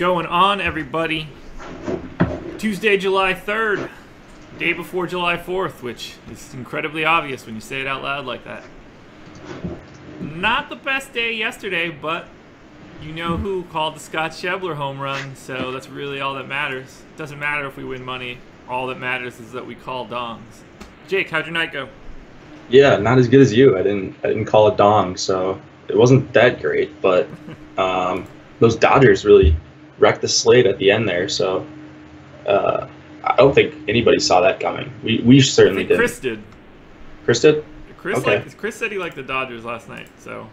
going on, everybody? Tuesday, July 3rd, day before July 4th, which is incredibly obvious when you say it out loud like that. Not the best day yesterday, but you know who called the Scott Schebler home run, so that's really all that matters. It doesn't matter if we win money. All that matters is that we call dongs. Jake, how'd your night go? Yeah, not as good as you. I didn't call a dong, so it wasn't that great. But those Dodgers really wrecked the slate at the end there. So I don't think anybody saw that coming. We certainly did. Chris did. Chris did? Chris said he liked the Dodgers last night, so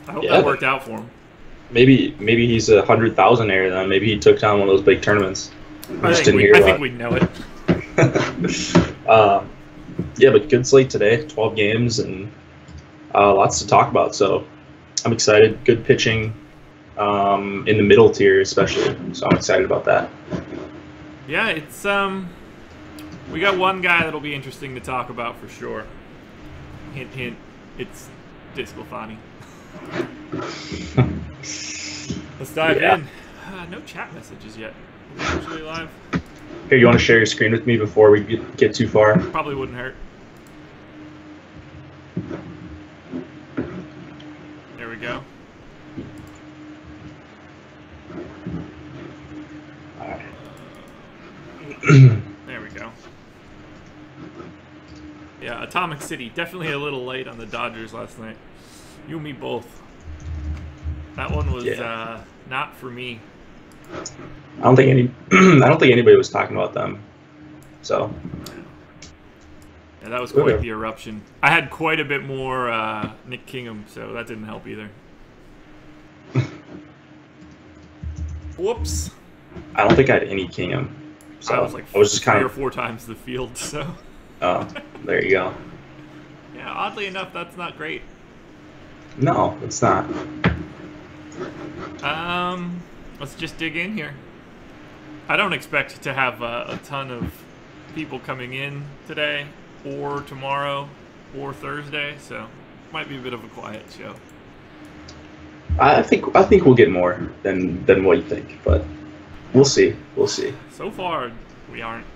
I hope that worked out for him. Maybe he's a 100,000-aire then. Maybe he took down one of those big tournaments. I think we know it. Yeah, but good slate today. 12 games and lots to talk about. So I'm excited. Good pitching in the middle tier especially. So I'm excited about that. Yeah, it's we got one guy that'll be interesting to talk about for sure. Hint, hint. It's Disclefani. Let's dive in. No chat messages yet. Are we actually live? Here, you want to share your screen with me before we get too far? Probably wouldn't hurt. There we go. All right. There we go. Yeah, Atomic City. Definitely a little late on the Dodgers last night. You and me both. That one was not for me. I don't think anybody was talking about them. So. Yeah, that was quite the eruption. I had quite a bit more Nick Kingham, so that didn't help either. Whoops. I don't think I had any Kingham. So I was like just three or four times the field, so. Oh, there you go. Yeah, oddly enough, that's not great. No, it's not. Let's just dig in here. I don't expect to have a ton of people coming in today, or tomorrow, or Thursday, so might be a bit of a quiet show. I think we'll get more than what you think, but we'll see. We'll see. So far, we aren't.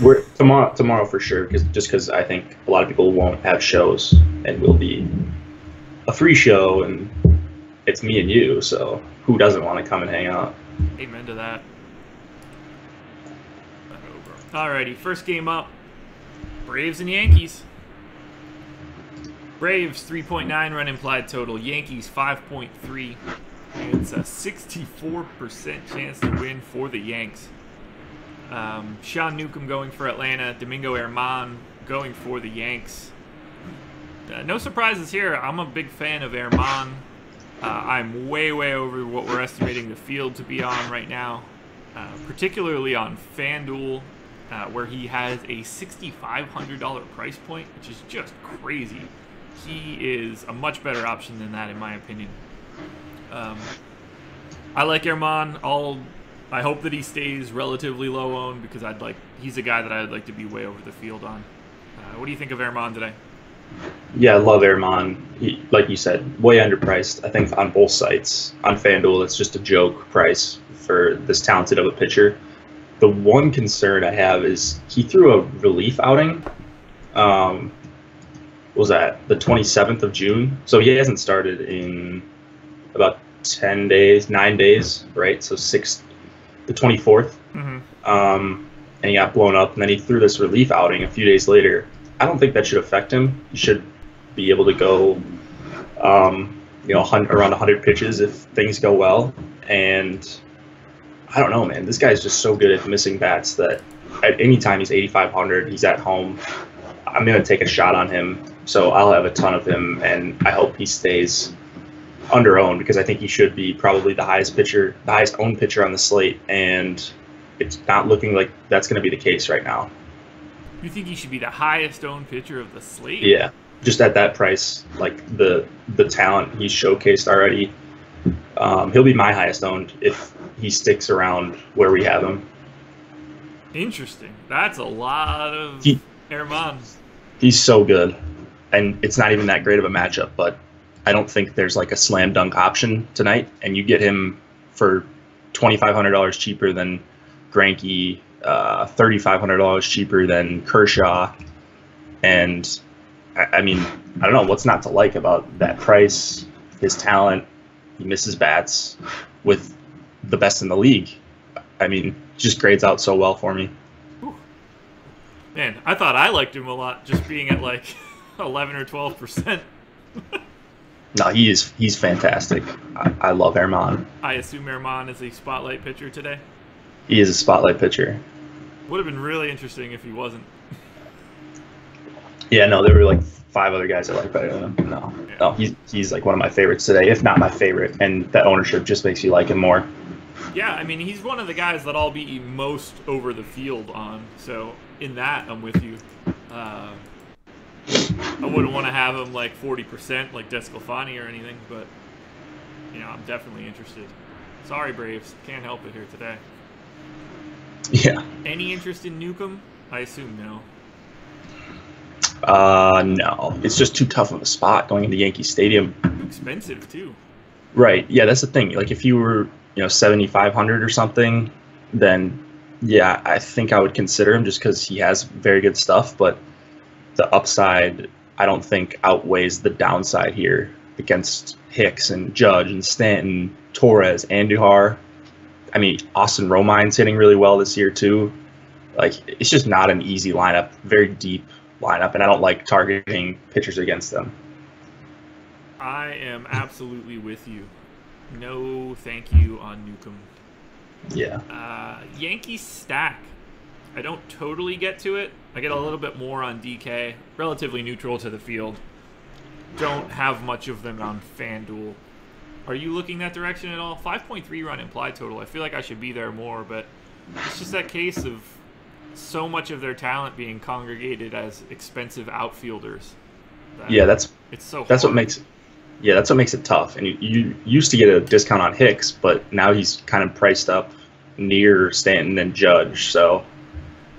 We're tomorrow for sure, because I think a lot of people won't have shows, and we'll be a free show, and it's me and you, so who doesn't want to come and hang out? Amen to that. Alrighty, first game up. Braves and Yankees. Braves 3.9 run implied total. Yankees 5.3. It's a 64% chance to win for the Yanks. Sean Newcomb going for Atlanta. Domingo Herman going for the Yanks. No surprises here. I'm a big fan of Herman. I'm way over what we're estimating the field to be on right now, particularly on FanDuel, where he has a $6,500 price point, which is just crazy. He is a much better option than that, in my opinion. I like Herman. I hope that he stays relatively low owned because he's a guy that I'd like to be way over the field on. What do you think of Herman today? Yeah, I love Herman. Like you said, way underpriced. I think on both sites. On FanDuel, it's just a joke price for this talented of a pitcher. The one concern I have is he threw a relief outing. What was that? The 27th of June. So he hasn't started in about 9 days, right? So the 24th. Mm-hmm. And he got blown up, and then he threw this relief outing a few days later. I don't think that should affect him. He should be able to go, around 100 pitches if things go well. And I don't know, man. This guy's just so good at missing bats that at any time he's 8,500, he's at home. I'm going to take a shot on him. So I'll have a ton of him, and I hope he stays under-owned because I think he should be probably the highest owned pitcher on the slate, and it's not looking like that's going to be the case right now. You think he should be the highest owned pitcher of the slate? Yeah, just at that price, like the talent he's showcased already. He'll be my highest owned if he sticks around where we have him. Interesting. That's a lot of Herman. He's so good, and it's not even that great of a matchup, but I don't think there's like a slam dunk option tonight, and you get him for $2,500 cheaper than Greinke, $3,500 cheaper than Kershaw, and I mean, I don't know what's not to like about that price, his talent. He misses bats with the best in the league. I mean, just grades out so well for me. Man, I thought I liked him a lot, just being at like 11 or 12%. No, he's fantastic. I love Herman. I assume Herman is a spotlight pitcher today. He is a spotlight pitcher. Would have been really interesting if he wasn't. Yeah, no, there were like 5 other guys I like better than him. No, he's like one of my favorites today, if not my favorite, and that ownership just makes you like him more. Yeah, I mean, he's one of the guys that I'll be most over the field on, so in that, I'm with you. I wouldn't want to have him like 40% like Desclafani or anything, but, you know, I'm definitely interested. Sorry, Braves. Can't help it here today. Yeah. Any interest in Newcomb? I assume no. No. It's just too tough of a spot going into Yankee Stadium. Expensive, too. Right. Yeah, that's the thing. Like, if you were, 7,500 or something, then, yeah, I think I would consider him just because he has very good stuff, but the upside, I don't think, outweighs the downside here against Hicks and Judge and Stanton, Torres, Andujar. I mean, Austin Romine's hitting really well this year, too. Like, it's just not an easy lineup, very deep lineup, and I don't like targeting pitchers against them. I am absolutely with you. No thank you on Newcomb. Yeah. Yankees stack. I don't totally get to it. I get a little bit more on DK. Relatively neutral to the field. Don't have much of them on FanDuel. Are you looking that direction at all? 5.3 run implied total. I feel like I should be there more, but it's just that case of so much of their talent being congregated as expensive outfielders. Yeah, that's hard. what makes it tough. And you used to get a discount on Hicks, but now he's kind of priced up near Stanton and Judge. So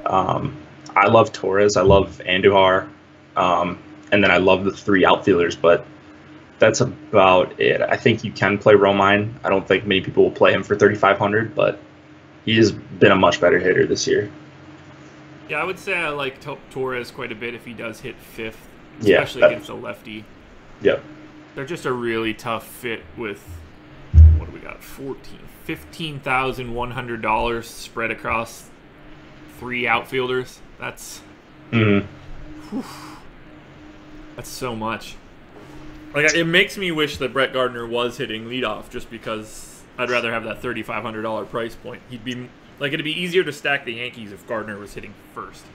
I love Torres, I love Andujar, and then I love the 3 outfielders, but that's about it. I think you can play Romine. I don't think many people will play him for 3,500, but he has been a much better hitter this year. Yeah, I would say I like Torres quite a bit if he does hit 5th, especially against a lefty. Yep. They're just a really tough fit with, what do we got, $15,100 spread across 3 outfielders. That's that's so much. Like, it makes me wish that Brett Gardner was hitting leadoff, just because I'd rather have that $3,500 price point. He'd be like, it'd be easier to stack the Yankees if Gardner was hitting first.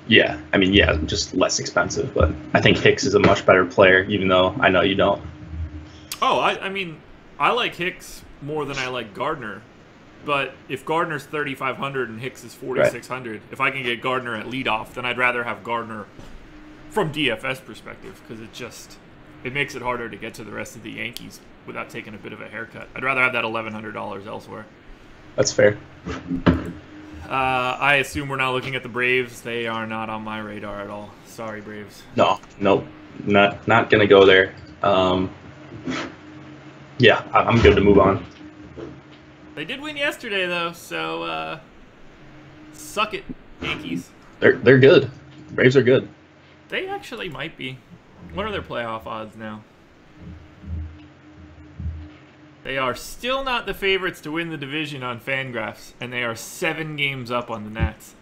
Yeah, I mean, yeah, just less expensive, but I think Hicks is a much better player, even though I know you don't. Oh, I mean, I like Hicks more than I like Gardner, but if Gardner's 3,500 and Hicks is 4,600, right, if I can get Gardner at leadoff, then I'd rather have Gardner from DFS perspective, because it makes it harder to get to the rest of the Yankees without taking a bit of a haircut. I'd rather have that $1,100 elsewhere. That's fair. I assume we're not looking at the Braves. They are not on my radar at all. Sorry, Braves. No, not gonna go there. Yeah, I'm good to move on. They did win yesterday, though, so suck it, Yankees. They're good. Braves are good. They actually might be. What are their playoff odds now? They are still not the favorites to win the division on FanGraphs, and they are 7 games up on the Nats.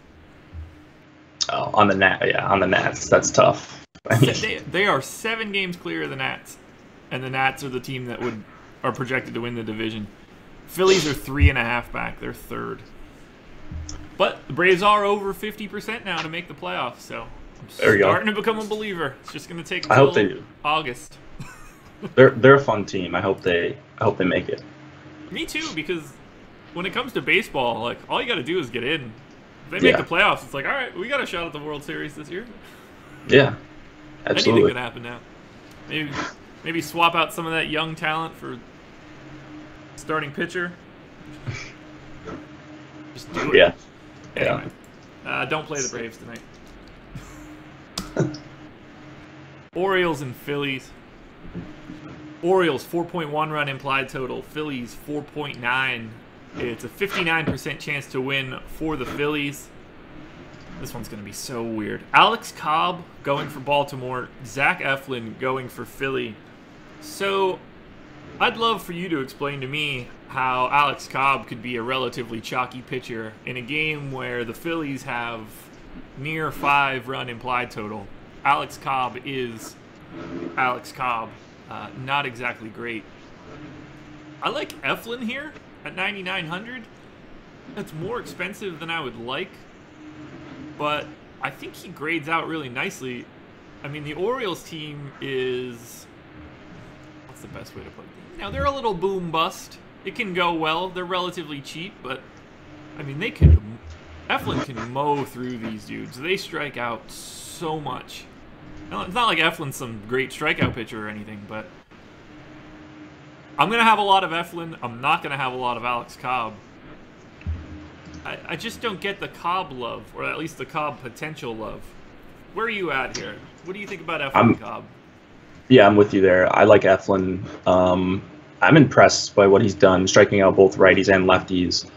Oh, on the Nats, that's tough. I mean, they are 7 games clear of the Nats, and the Nats are the team that are projected to win the division. Phillies are 3.5 back; they're 3rd. But the Braves are over 50% now to make the playoffs, so I'm starting to become a believer. It's just going to take until August. They're a fun team. I hope they make it. Me too, because when it comes to baseball, like, all you got to do is get in. If they make the playoffs, it's like, all right, we got a shot at the World Series this year. Yeah, absolutely. Anything could happen now. Maybe swap out some of that young talent for starting pitcher. Just do it. Yeah. Anyway, don't play the Braves tonight. Orioles and Phillies. Orioles 4.1 run implied total. Phillies 4.9. It's a 59% chance to win for the Phillies. This one's going to be so weird. Alex Cobb going for Baltimore. Zach Eflin going for Philly. So I'd love for you to explain to me how Alex Cobb could be a relatively chalky pitcher in a game where the Phillies have near 5 run implied total. Alex Cobb is Alex Cobb. Not exactly great. I like Eflin here at 9,900. That's more expensive than I would like, but I think he grades out really nicely. I mean, the Orioles team is... what's the best way to put it? Now, they're a little boom bust. It can go well. They're relatively cheap, but, I mean, they can... Eflin can mow through these dudes. They strike out so much. Now, it's not like Eflin's some great strikeout pitcher or anything, but I'm going to have a lot of Eflin. I'm not going to have a lot of Alex Cobb. I just don't get the Cobb love, or at least the Cobb potential love. Where are you at here? What do you think about Eflin and Cobb? Yeah, I'm with you there. I like Eflin. I'm impressed by what he's done, striking out both righties and lefties.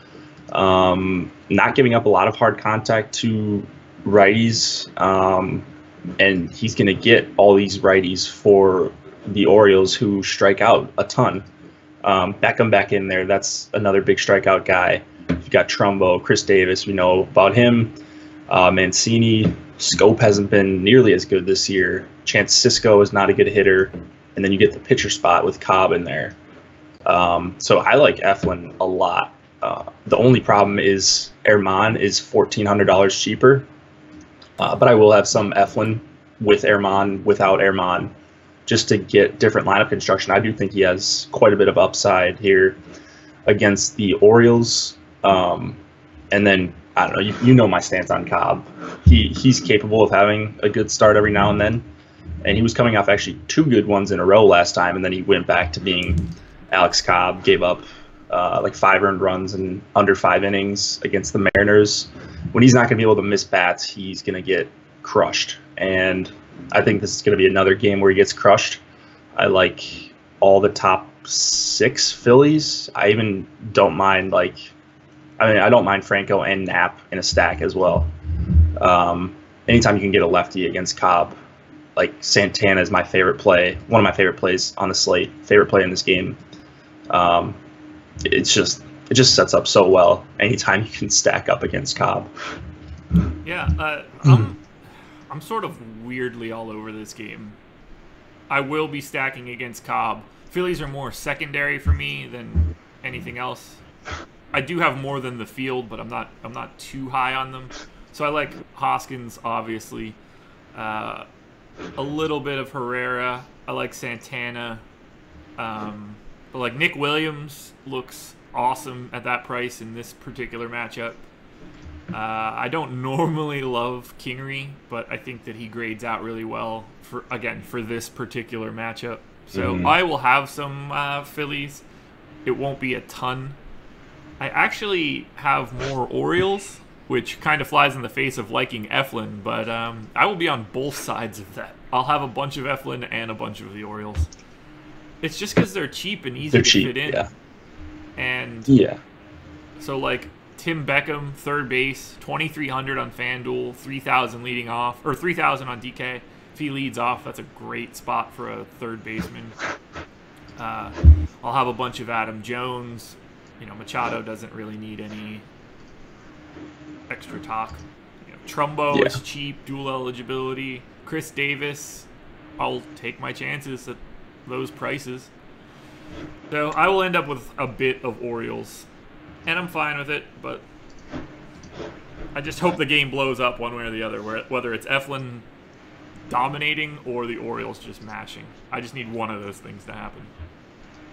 Not giving up a lot of hard contact to righties. And he's going to get all these righties for the Orioles, who strike out a ton. Beckham back in there, that's another big strikeout guy. You've got Trumbo, Chris Davis, we know about him. Mancini, Scope hasn't been nearly as good this year. Chance Sisco is not a good hitter. And then you get the pitcher spot with Cobb in there. So I like Eflin a lot. The only problem is Herman is $1,400 cheaper. But I will have some Eflin with Herman, without Herman, just to get different lineup construction. I do think he has quite a bit of upside here against the Orioles. And then, I don't know, you know my stance on Cobb. He's capable of having a good start every now and then. And he was coming off actually 2 good ones in a row last time, and then he went back to being Alex Cobb, gave up like 5 earned runs in under 5 innings against the Mariners. When he's not going to be able to miss bats, he's going to get crushed. And I think this is going to be another game where he gets crushed. I like all the top 6 Phillies. I even don't mind, I don't mind Franco and Knapp in a stack as well. Anytime you can get a lefty against Cobb, like Santana is my favorite play, one of my favorite plays on the slate, favorite play in this game. It just sets up so well anytime you can stack up against Cobb. Yeah, I'm sort of weirdly all over this game. I will be stacking against Cobb. Phillies are more secondary for me than anything else. I do have more than the field, but I'm not too high on them. So I like Hoskins, obviously. A little bit of Herrera. I like Santana. But like Nick Williams looks awesome at that price in this particular matchup. I don't normally love Kingery, but I think that he grades out really well for this particular matchup. So I will have some Phillies. It won't be a ton. I actually have more Orioles, which kind of flies in the face of liking Eflin, but I will be on both sides of that. I'll have a bunch of Eflin and a bunch of the Orioles. It's just because they're cheap and easy to fit in. Yeah. And so like Tim Beckham, third base, 2,300 on FanDuel, 3,000 leading off, or 3,000 on DK. If he leads off, that's a great spot for a third baseman. I'll have a bunch of Adam Jones. You know, Machado doesn't really need any extra talk. You know, Trumbo is cheap, dual eligibility. Chris Davis, I'll take my chances at those prices. So I will end up with a bit of Orioles, and I'm fine with it, but I just hope the game blows up one way or the other, whether it's Eflin dominating or the Orioles just mashing. I just need one of those things to happen.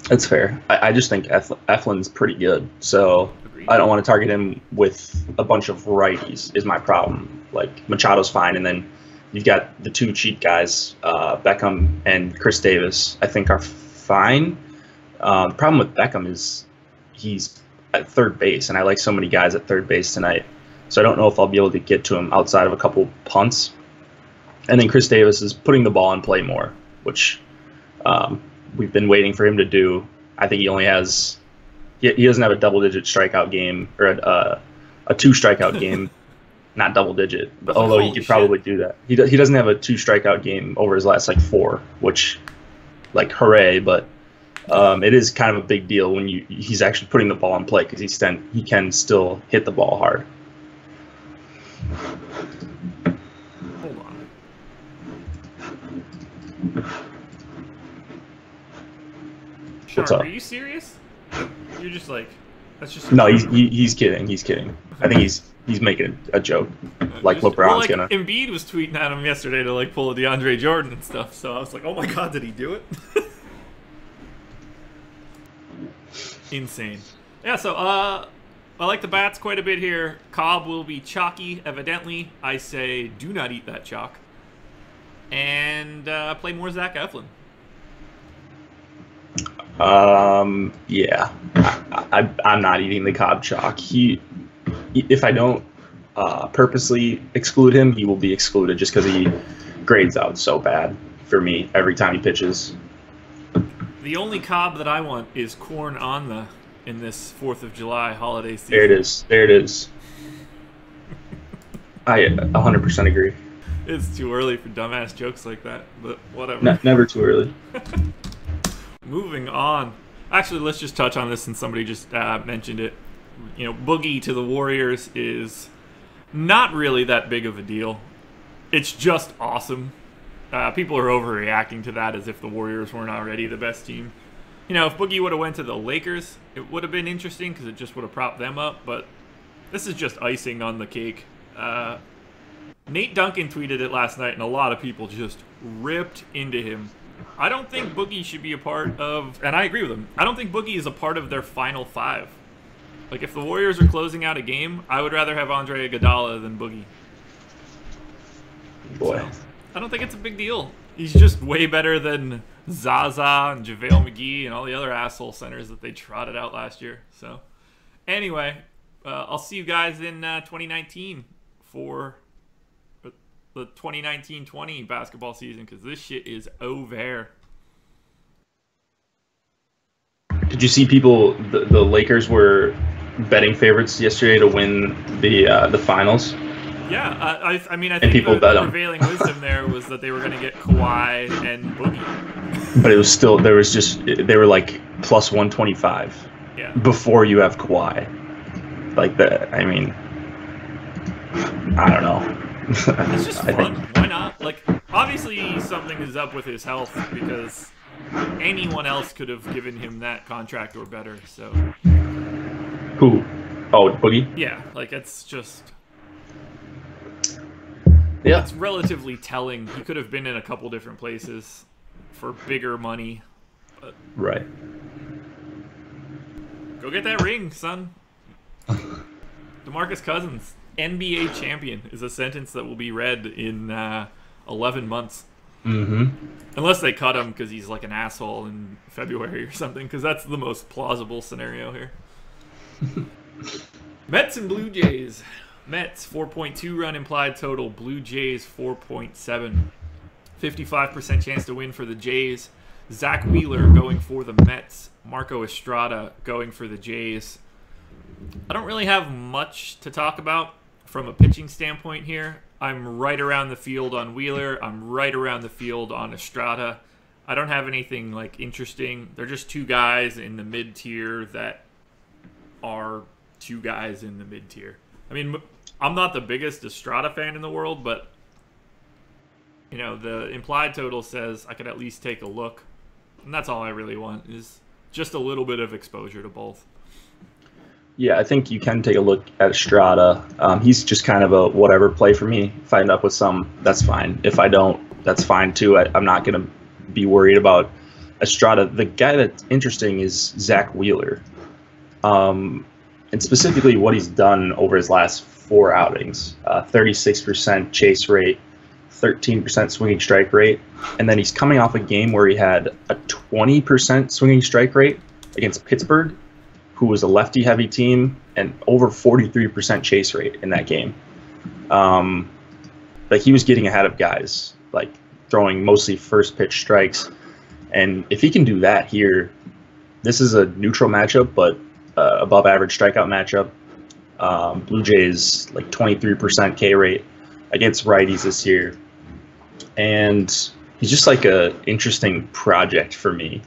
That's fair. I just think Eflin's pretty good, so agreed. I don't want to target him with a bunch of righties is my problem. Like, Machado's fine, and then you've got the 2 cheap guys, Beckham and Chris Davis, I think are fine. The problem with Beckham is he's at third base, and I like so many guys at third base tonight, so I don't know if I'll be able to get to him outside of a couple punts. And then Chris Davis is putting the ball in play more, which we've been waiting for him to do. I think he only has he doesn't have a double-digit strikeout game or a 2-strikeout game, not double-digit. Although he could probably do that. He doesn't have a 2-strikeout game over his last like 4, which like hooray, but it is kind of a big deal when he's actually putting the ball in play because he can still hit the ball hard. Hold on. Shark, are you serious? You're just like, that's just... No, he's kidding. He's kidding. I think he's making a joke. Like LeBron's gonna... Embiid was tweeting at him yesterday to like pull a DeAndre Jordan and stuff, so I was like, oh my god, did he do it? Insane. Yeah, so I like the bats quite a bit here. Cobb will be chalky, evidently. I say do not eat that chalk. And play more Zach Eflin. Yeah. I'm not eating the Cobb chalk. If I don't purposely exclude him, he will be excluded just because he grades out so bad for me every time he pitches. The only Cobb that I want is corn on the in this 4th of July holiday season. There it is. There it is. I 100% agree. It's too early for dumbass jokes like that, but whatever. Never too early. Moving on. Actually, let's just touch on this since somebody just mentioned it. You know, Boogie to the Warriors is not really that big of a deal. It's just awesome. People are overreacting to that as if the Warriors weren't already the best team. You know, if Boogie would have went to the Lakers, it would have been interesting because it just would have propped them up. But this is just icing on the cake. Nate Duncan tweeted it last night, and a lot of people just ripped into him. I don't think Boogie should be a part of, and I agree with him, I don't think Boogie is a part of their final 5. Like, if the Warriors are closing out a game, I would rather have Andre Iguodala than Boogie. Boy. So, I don't think it's a big deal. He's just way better than Zaza and JaVale McGee and all the other asshole centers that they trotted out last year. So, anyway, I'll see you guys in 2019 for the 2019-20 basketball season because this shit is over. Did you see people? The Lakers were betting favorites yesterday to win the finals. Yeah, I mean, I think people the prevailing wisdom there was that they were going to get Kawhi and Boogie. But it was still they were like plus 125. Yeah. Before you have Kawhi, like that. I mean, I don't know. It's just fun. Why not? Like, obviously something is up with his health because anyone else could have given him that contract or better. So. Who? Oh, Boogie? Yeah, like it's just. Yeah. It's relatively telling. He could have been in a couple different places for bigger money. But right. Go get that ring, son. DeMarcus Cousins, NBA champion, is a sentence that will be read in 11 months. Mm-hmm. Unless they cut him because he's like an asshole in February or something, because that's the most plausible scenario here. Mets and Blue Jays. Mets, 4.2 run implied total. Blue Jays, 4.7. 55% chance to win for the Jays. Zach Wheeler going for the Mets. Marco Estrada going for the Jays. I don't really have much to talk about from a pitching standpoint here. I'm right around the field on Wheeler. I'm right around the field on Estrada. I don't have anything like interesting. They're just two guys in the mid-tier that are two guys in the mid-tier. I mean, I'm not the biggest Estrada fan in the world, but you know, the implied total says I could at least take a look. And that's all I really want, is just a little bit of exposure to both. Yeah, I think you can take a look at Estrada. He's just kind of a whatever play for me. If I end up with some, that's fine. If I don't, that's fine too. I'm not going to be worried about Estrada. The guy that's interesting is Zach Wheeler. And specifically what he's done over his last 4 outings. 36% chase rate, 13% swinging strike rate, and then he's coming off a game where he had a 20% swinging strike rate against Pittsburgh, who was a lefty-heavy team, and over 43% chase rate in that game. Like, he was getting ahead of guys, like throwing mostly first pitch strikes, And if he can do that here, this is a neutral matchup, but above average strikeout matchup. Blue Jays like 23% K rate against righties this year. And he's just like a interesting project for me.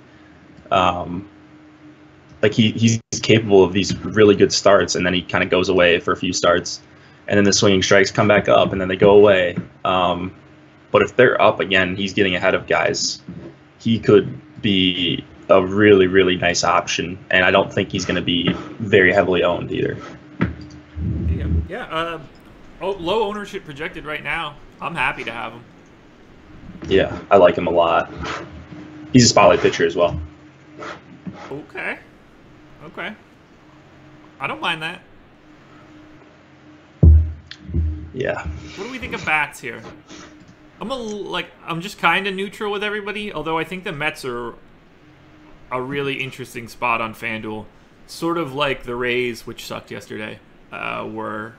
Like he's capable of these really good starts, and then he kind of goes away for a few starts, and then the swinging strikes come back up, and then they go away. But if they're up again, he's getting ahead of guys. He could be a really, really nice option, and I don't think he's going to be very heavily owned either. Yeah. Low ownership projected right now. I'm happy to have him. Yeah, I like him a lot. He's a spotlight pitcher as well. Okay. I don't mind that. Yeah. What do we think of bats here? I'm just kind of neutral with everybody, although I think the Mets are a really interesting spot on FanDuel. Sort of like the Rays, which sucked yesterday, where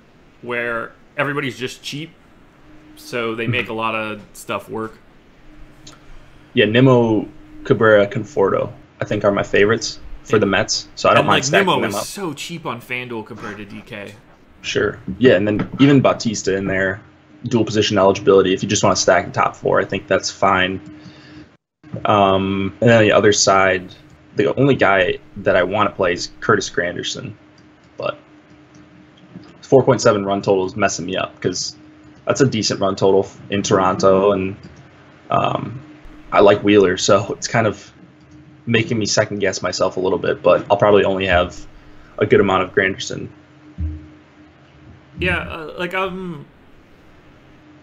everybody's just cheap, so they make a lot of stuff work. Yeah, Nimmo, Cabrera, Conforto, I think are my favorites for the Mets, so I don't mind stacking Nimmo them up. is so cheap on FanDuel compared to DK. Sure. Yeah, and then even Bautista in there, dual position eligibility. If you just want to stack the top four, I think that's fine. And then on the other side, the only guy that I want to play is Curtis Granderson, but 4.7 run total is messing me up because that's a decent run total in Toronto, and I like Wheeler, so it's kind of making me second guess myself a little bit, but I'll probably only have a good amount of Granderson. Yeah,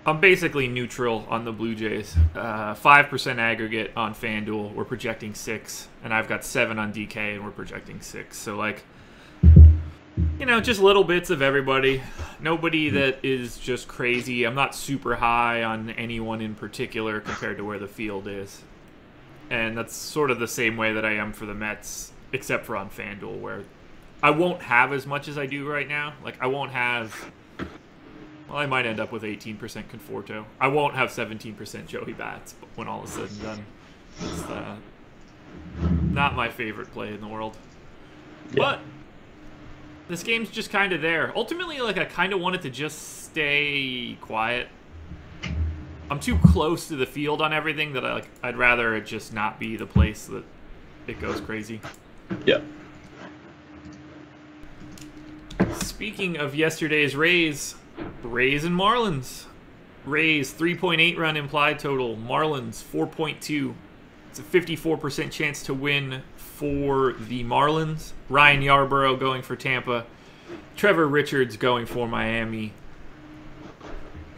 I'm basically neutral on the Blue Jays. 5% aggregate on FanDuel. We're projecting 6, and I've got 7 on DK, and we're projecting 6. So, like, you know, just little bits of everybody. Nobody that is just crazy. I'm not super high on anyone in particular compared to where the field is. And that's sort of the same way that I am for the Mets, except for on FanDuel, where I won't have as much as I do right now. Like, I won't have... Well, I might end up with 18% Conforto. I won't have 17% Joey Bats when all is said and done. It's not my favorite play in the world. Yeah. But this game's just kind of there. Ultimately, like, I kind of want it to just stay quiet. I'm too close to the field on everything that I'd rather it just not be the place that it goes crazy. Yeah. Speaking of yesterday's Rays and Marlins. Rays 3.8 run implied total. Marlins 4.2. It's a 54% chance to win for the Marlins. Ryan Yarbrough going for Tampa. Trevor Richards going for Miami.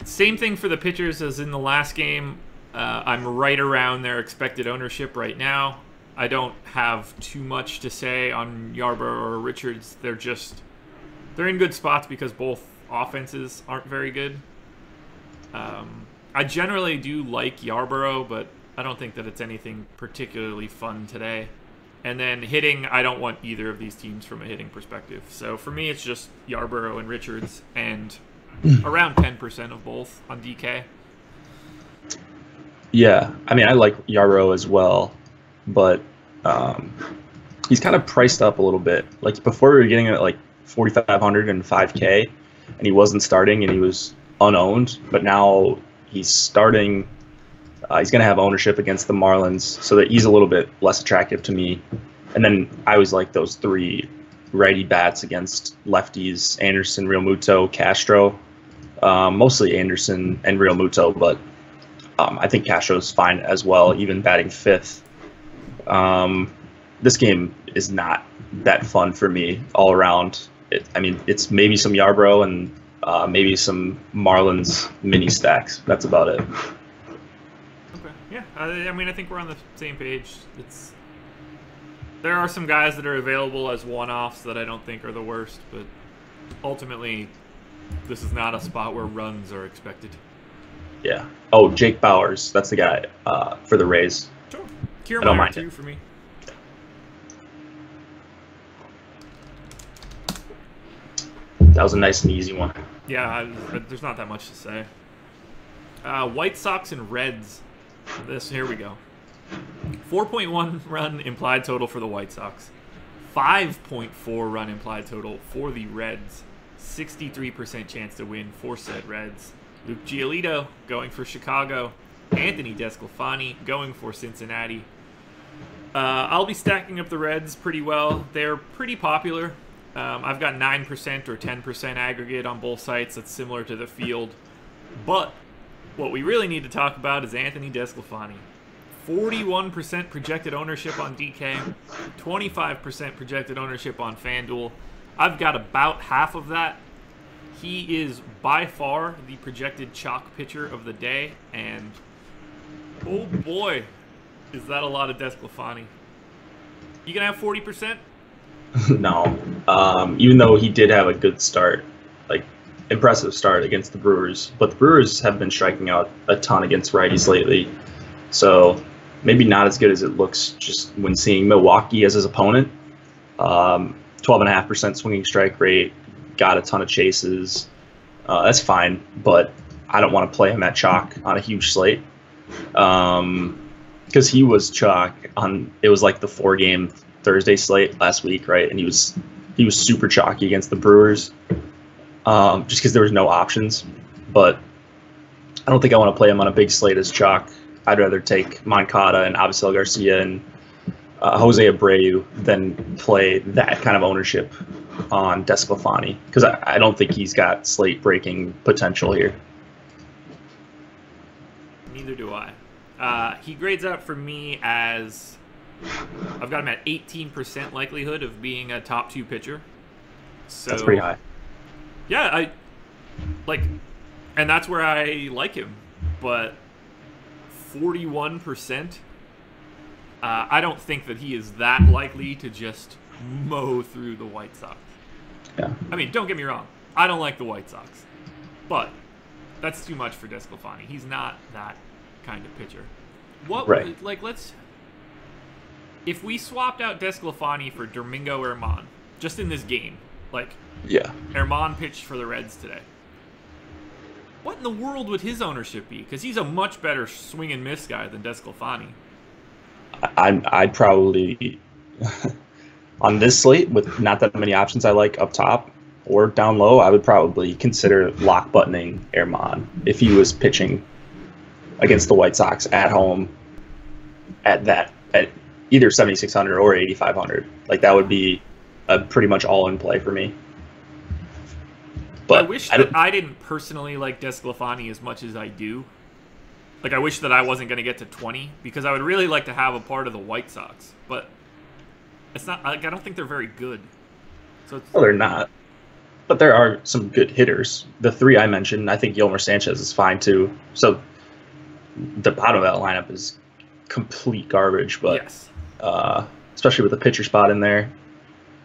Same thing for the pitchers as in the last game. I'm right around their expected ownership right now. I don't have too much to say on Yarbrough or Richards. They're in good spots because both offenses aren't very good. I generally do like Yarbrough, but I don't think that it's anything particularly fun today. And then hitting, I don't want either of these teams from a hitting perspective. So for me, it's just Yarbrough and Richards, and around 10% of both on DK. Yeah, I mean, I like Yarbrough as well, but he's kind of priced up a little bit. Like, before we were getting at like 4,500 and 5K, and he wasn't starting, and he was unowned, but now he's starting. He's going to have ownership against the Marlins, so that he's a little bit less attractive to me. And then I always like those 3 righty bats against lefties: Anderson, Realmuto, Castro. Mostly Anderson and Realmuto, but I think Castro's fine as well, even batting 5th. This game is not that fun for me all around. I mean, it's maybe some Yarbrough and maybe some Marlins mini stacks. That's about it. Okay. Yeah. I mean, I think we're on the same page. There are some guys that are available as one-offs that I don't think are the worst, but ultimately, this is not a spot where runs are expected. Yeah. Oh, Jake Bowers. That's the guy for the Rays. Sure. Kiermaier, too, for me. That was a nice and easy one. Yeah, there's not that much to say. White Sox and Reds. Here we go. 4.1 run implied total for the White Sox. 5.4 run implied total for the Reds. 63% chance to win for said Reds. Luke Giolito going for Chicago. Anthony DeSclafani going for Cincinnati. I'll be stacking up the Reds pretty well. They're pretty popular. I've got 9% or 10% aggregate on both sites. That's similar to the field. But what we really need to talk about is Anthony DeSclafani. 41% projected ownership on DK, 25% projected ownership on FanDuel. I've got about half of that. He is by far the projected chalk pitcher of the day, and oh boy, is that a lot of DeSclafani. You gonna have 40%? No. Even though he did have a good start, like impressive start against the Brewers, but the Brewers have been striking out a ton against righties lately. So maybe not as good as it looks just when seeing Milwaukee as his opponent. 12.5% swinging strike rate, got a ton of chases. That's fine, but I don't want to play him at chalk on a huge slate. Because he was chalk on, it was like the 4-game Thursday slate last week, right? And he was super chalky against the Brewers, just because there was no options. But I don't think I want to play him on a big slate as chalk. I'd rather take Moncada and Avisail Garcia and Jose Abreu than play that kind of ownership on DeSclafani, because I don't think he's got slate-breaking potential here. Neither do I. He grades out for me as, I've got him at 18% likelihood of being a top 2 pitcher. So that's pretty high. Yeah, and that's where I like him. But 41%, I don't think that he is that likely to just mow through the White Sox. Yeah. I mean, don't get me wrong. I don't like the White Sox. But that's too much for DeSclafani. He's not that kind of pitcher. Right. If we swapped out DeSclafani for Domingo Germán, just in this game, yeah, Germán pitched for the Reds today, what in the world would his ownership be? Because he's a much better swing and miss guy than DeSclafani. I'd probably, on this slate, with not that many options I like up top or down low, I would probably consider lock buttoning Germán if he was pitching against the White Sox at home at either 7,600 or 8,500. Like, that would be a pretty much all in play for me. But I wish that I didn't personally like DeSclafani as much as I do. Like, I wish that I wasn't going to get to 20, because I would really like to have a part of the White Sox. But it's not, I don't think they're very good. So well, they're not. But there are some good hitters. The 3 I mentioned, I think Yolmer Sanchez is fine too. So the bottom of that lineup is complete garbage, but yes. Especially with the pitcher spot in there.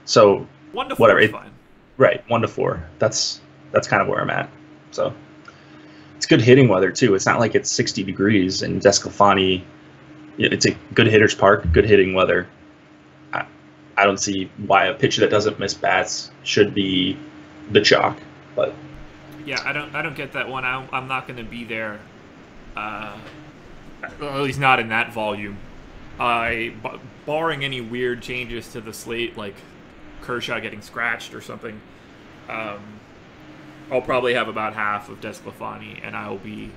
So 1 to 4 whatever. is fine. Right, 1 to 4. That's kind of where I'm at. So it's good hitting weather too. It's not like it's 60 degrees and DeSclafani. It's a good hitter's park, good hitting weather. I don't see why a pitcher that doesn't miss bats should be the chalk. But yeah, I don't get that one. I'm not going to be there. At least not in that volume. Barring any weird changes to the slate, like Kershaw getting scratched or something, I'll probably have about half of DeSclafani, and I'll be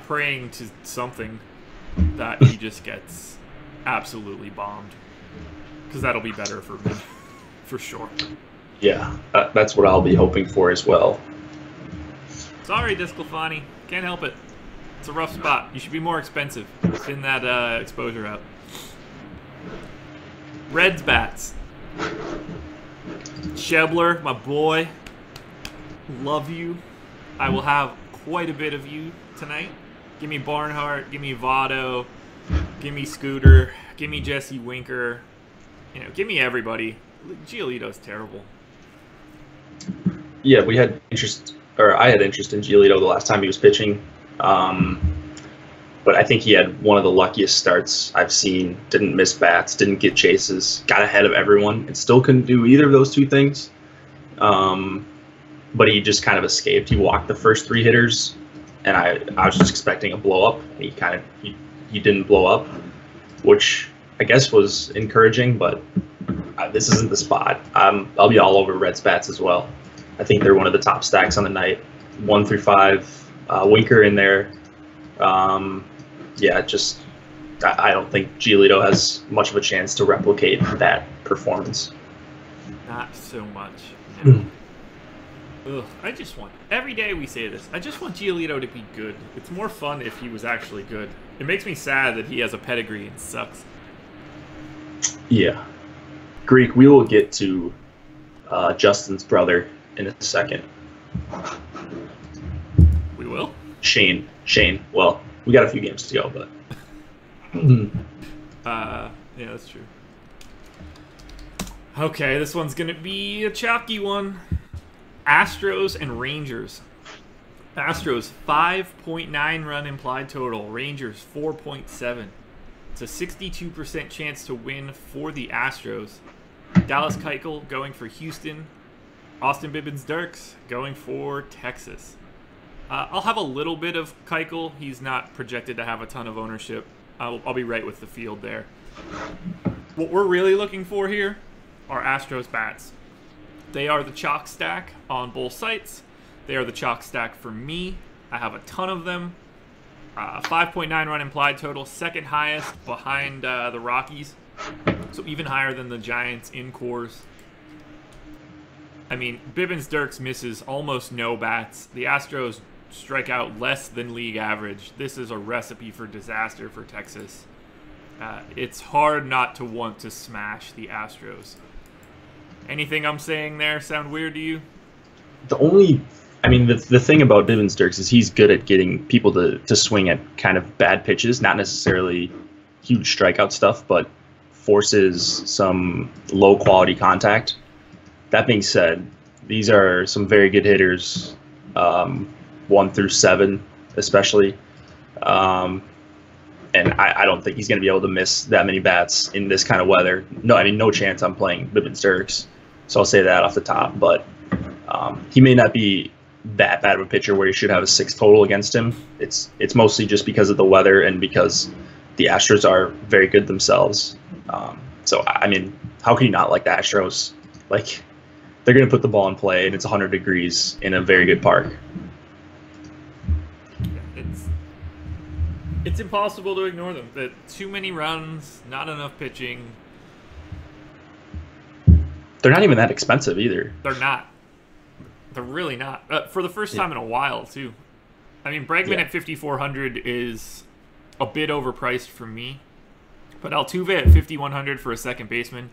praying to something that he just gets absolutely bombed, because that'll be better for me, for sure. Yeah, that's what I'll be hoping for as well. Sorry, DeSclafani. Can't help it. It's a rough spot. You should be more expensive. Thin that exposure out. Reds bats. Schebler, my boy. Love you. I will have quite a bit of you tonight. Give me Barnhart. Give me Votto. Give me Scooter. Give me Jesse Winker. Give me everybody. Giolito's terrible. Yeah, we had interest, or I had interest in Giolito the last time he was pitching. But I think he had one of the luckiest starts I've seen. Didn't miss bats, didn't get chases, got ahead of everyone, and still couldn't do either of those 2 things. But he just kind of escaped. He walked the first 3 hitters, and I was just expecting a blow up, and he didn't blow up. which I guess was encouraging, but this isn't the spot. I'll be all over Reds bats as well. I think they're one of the top stacks on the night, 1 through 5. Winker in there. Yeah, just I don't think Giolito has much of a chance to replicate that performance. Not so much. No. Ugh, I just want, every day we say this, I just want Giolito to be good. It's more fun if he was actually good. It makes me sad that he has a pedigree and sucks. Yeah. Greek, we will get to Justin's brother in a second. We will? Shane. Well, we got a few games to go, but... yeah, that's true. Okay, this one's going to be a chalky one. Astros and Rangers. Astros 5.9 run implied total. Rangers 4.7. It's a 62% chance to win for the Astros. Dallas Keuchel going for Houston. Austin Bibbins-Dirks going for Texas. I'll have a little bit of Keuchel. He's not projected to have a ton of ownership. I'll be right with the field there. What we're really looking for here are Astros bats. They are the chalk stack on both sites. They are the chalk stack for me. I have a ton of them. 5.9 run implied total, second highest behind the Rockies. So even higher than the Giants in cores. I mean, Bibbins-Dirks misses almost no bats. The Astros strike out less than league average. This is a recipe for disaster for Texas. It's hard not to want to smash the Astros. Anything I'm saying there sound weird to you? The thing about Bibbins-Dirks is he's good at getting people to swing at kind of bad pitches, not necessarily huge strikeout stuff, but forces some low-quality contact. That being said, these are some very good hitters, 1 through 7 especially. And I don't think he's going to be able to miss that many bats in this kind of weather. No chance I'm playing Bibbins-Dirks. So I'll say that off the top. But he may not be that bad of a pitcher where he should have a 6 total against him. It's mostly just because of the weather and because the Astros are very good themselves. So, how can you not like the Astros? Like, they're going to put the ball in play, and it's 100 degrees in a very good park. It's impossible to ignore them. Too many runs, not enough pitching. They're not even that expensive either. They're not. They're really not. For the first time in a while, too. I mean, Bregman at 5,400 is a bit overpriced for me. But Altuve at 5,100 for a second baseman.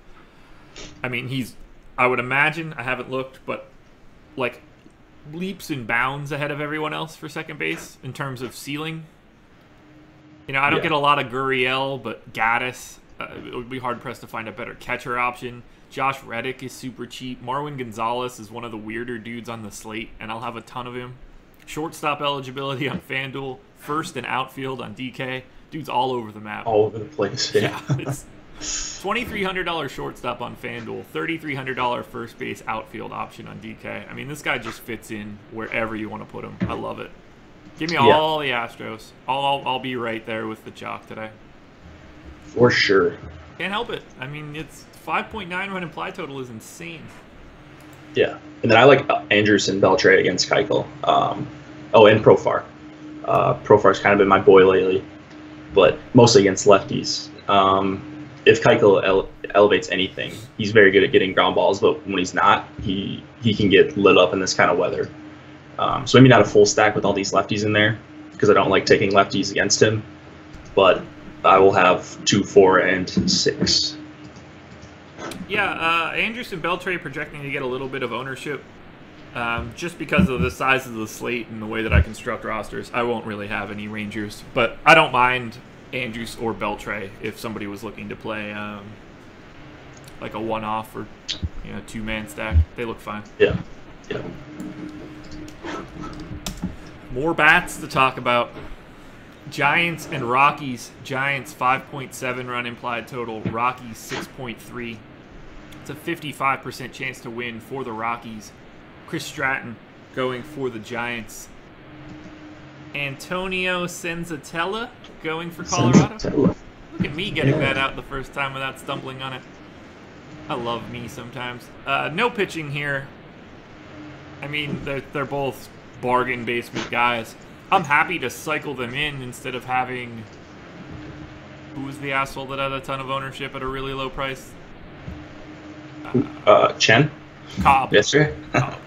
I mean, I would imagine, I haven't looked, but like leaps and bounds ahead of everyone else for second base in terms of ceiling. I don't get a lot of Gurriel, but Gaddis, it would be hard-pressed to find a better catcher option. Josh Reddick is super cheap. Marwin Gonzalez is one of the weirder dudes on the slate, and I'll have a ton of him. Shortstop eligibility on FanDuel. First and outfield on DK. Dude's all over the map. All over the place, yeah. It's $2,300 shortstop on FanDuel. $3,300 first base outfield option on DK. I mean, this guy just fits in wherever you want to put him. I love it. Give me all the Astros. I'll be right there with the chalk today. For sure. Can't help it. I mean, it's 5.9 run implied total is insane. Yeah. And then I like Anderson Beltre against Keuchel. And Profar. Profar's kind of been my boy lately, but mostly against lefties. If Keuchel elevates anything, he's very good at getting ground balls, but when he's not, he can get lit up in this kind of weather. So maybe not a full stack with all these lefties in there, because I don't like taking lefties against him, but I will have 2, 4, and 6. Yeah, Anderson Beltre projecting to get a little bit of ownership. Just because of the size of the slate and the way that I construct rosters, I won't really have any Rangers. But I don't mind Andrews or Beltre if somebody was looking to play like a one-off or 2-man stack. They look fine. Yeah. More bats to talk about. Giants and Rockies. Giants 5.7 run implied total. Rockies 6.3. It's a 55% chance to win for the Rockies. Chris Stratton going for the Giants. Antonio Senzatella going for Colorado. Look at me getting that out the first time without stumbling on it. I love me sometimes. No pitching here. I mean, they're both bargain basement guys. I'm happy to cycle them in instead of having... Who was the asshole that had a ton of ownership at a really low price? Chen? Cobb. Yes, sir. Cobb.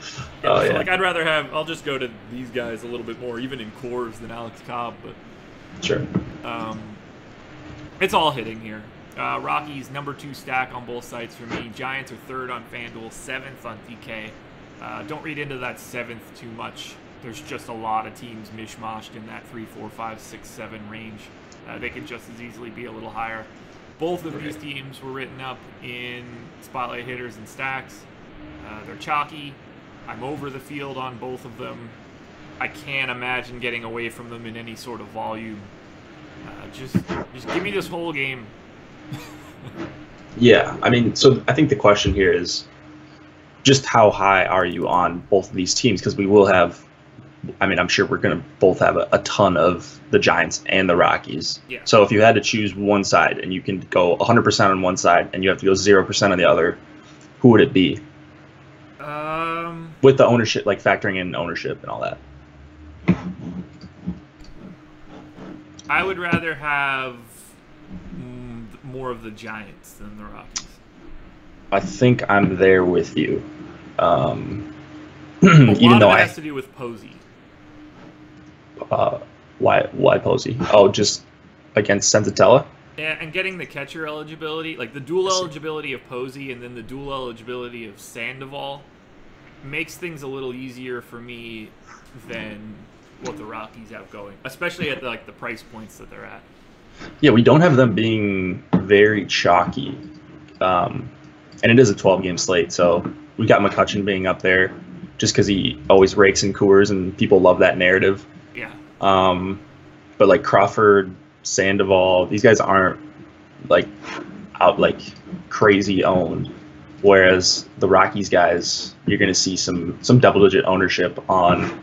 Yeah, Oh, so, yeah. like, I'd rather have... I'll just go to these guys a little bit more, even in cores, than Alex Cobb, but... Sure. It's all hitting here. Rockies, number 2 stack on both sides for me. Giants are 3rd on FanDuel, 7th on DK. Don't read into that 7th too much. There's just a lot of teams mishmashed in that 3, 4, 5, 6, 7 range. They could just as easily be a little higher. Both of these teams were written up in spotlight hitters and stacks. They're chalky. I'm over the field on both of them. I can't imagine getting away from them in any sort of volume. Just give me this whole game. Yeah, I mean, so I think the question here is just how high are you on both of these teams? Because we will have, I mean, I'm sure we're going to both have a ton of the Giants and the Rockies. Yeah. So if you had to choose one side and you can go 100% on one side and you have to go 0% on the other, who would it be? With the ownership, like factoring in ownership and all that. I would rather have more of the Giants than the Rockies. I think I'm there with you. Even Though it has to do with Posey. Why Posey? Oh, just against Senzatella? Yeah, and getting the catcher eligibility, like the dual eligibility of Posey and then the dual eligibility of Sandoval, makes things a little easier for me than what the Rockies have going, especially at the price points that they're at. Yeah, we don't have them being very chalky, and it is a 12-game slate, so we got McCutchen being up there just because he always rakes in Coors and people love that narrative. Yeah. But like Crawford, Sandoval, these guys aren't like out like crazy owned, whereas the Rockies guys, you're going to see some double-digit ownership on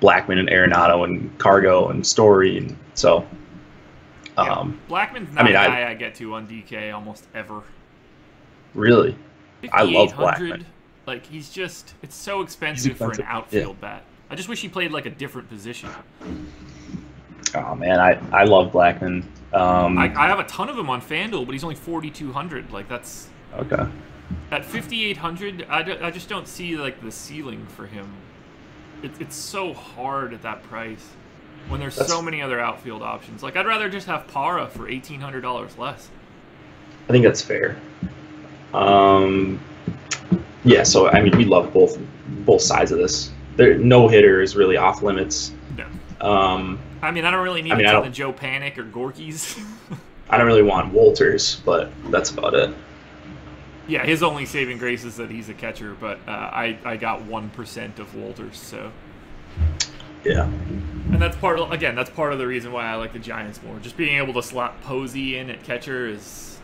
Blackman and Arenado and Cargo and Story, and so. Blackman's not a guy I get to on DK almost ever. Really? I love Blackman. Like, he's just... It's so expensive for an outfield bat. I just wish he played, like, a different position. Oh, man, I love Blackman. I have a ton of him on FanDuel, but he's only 4,200. Like, that's... Okay. At 5,800, I just don't see, like, the ceiling for him. It's so hard at that price when there's so many other outfield options. Like, I'd rather just have Para for $1,800 less. I think that's fair. Yeah, so I mean, we love both sides of this. No hitter is really off limits. No. I mean, I don't really need a ton of Joe Panic or Gorky's. I don't really want Walters, but that's about it. Yeah, his only saving grace is that he's a catcher, but I got 1% of Walters, so. Yeah. And that's part of the reason why I like the Giants more. Just being able to slot Posey in at catcher is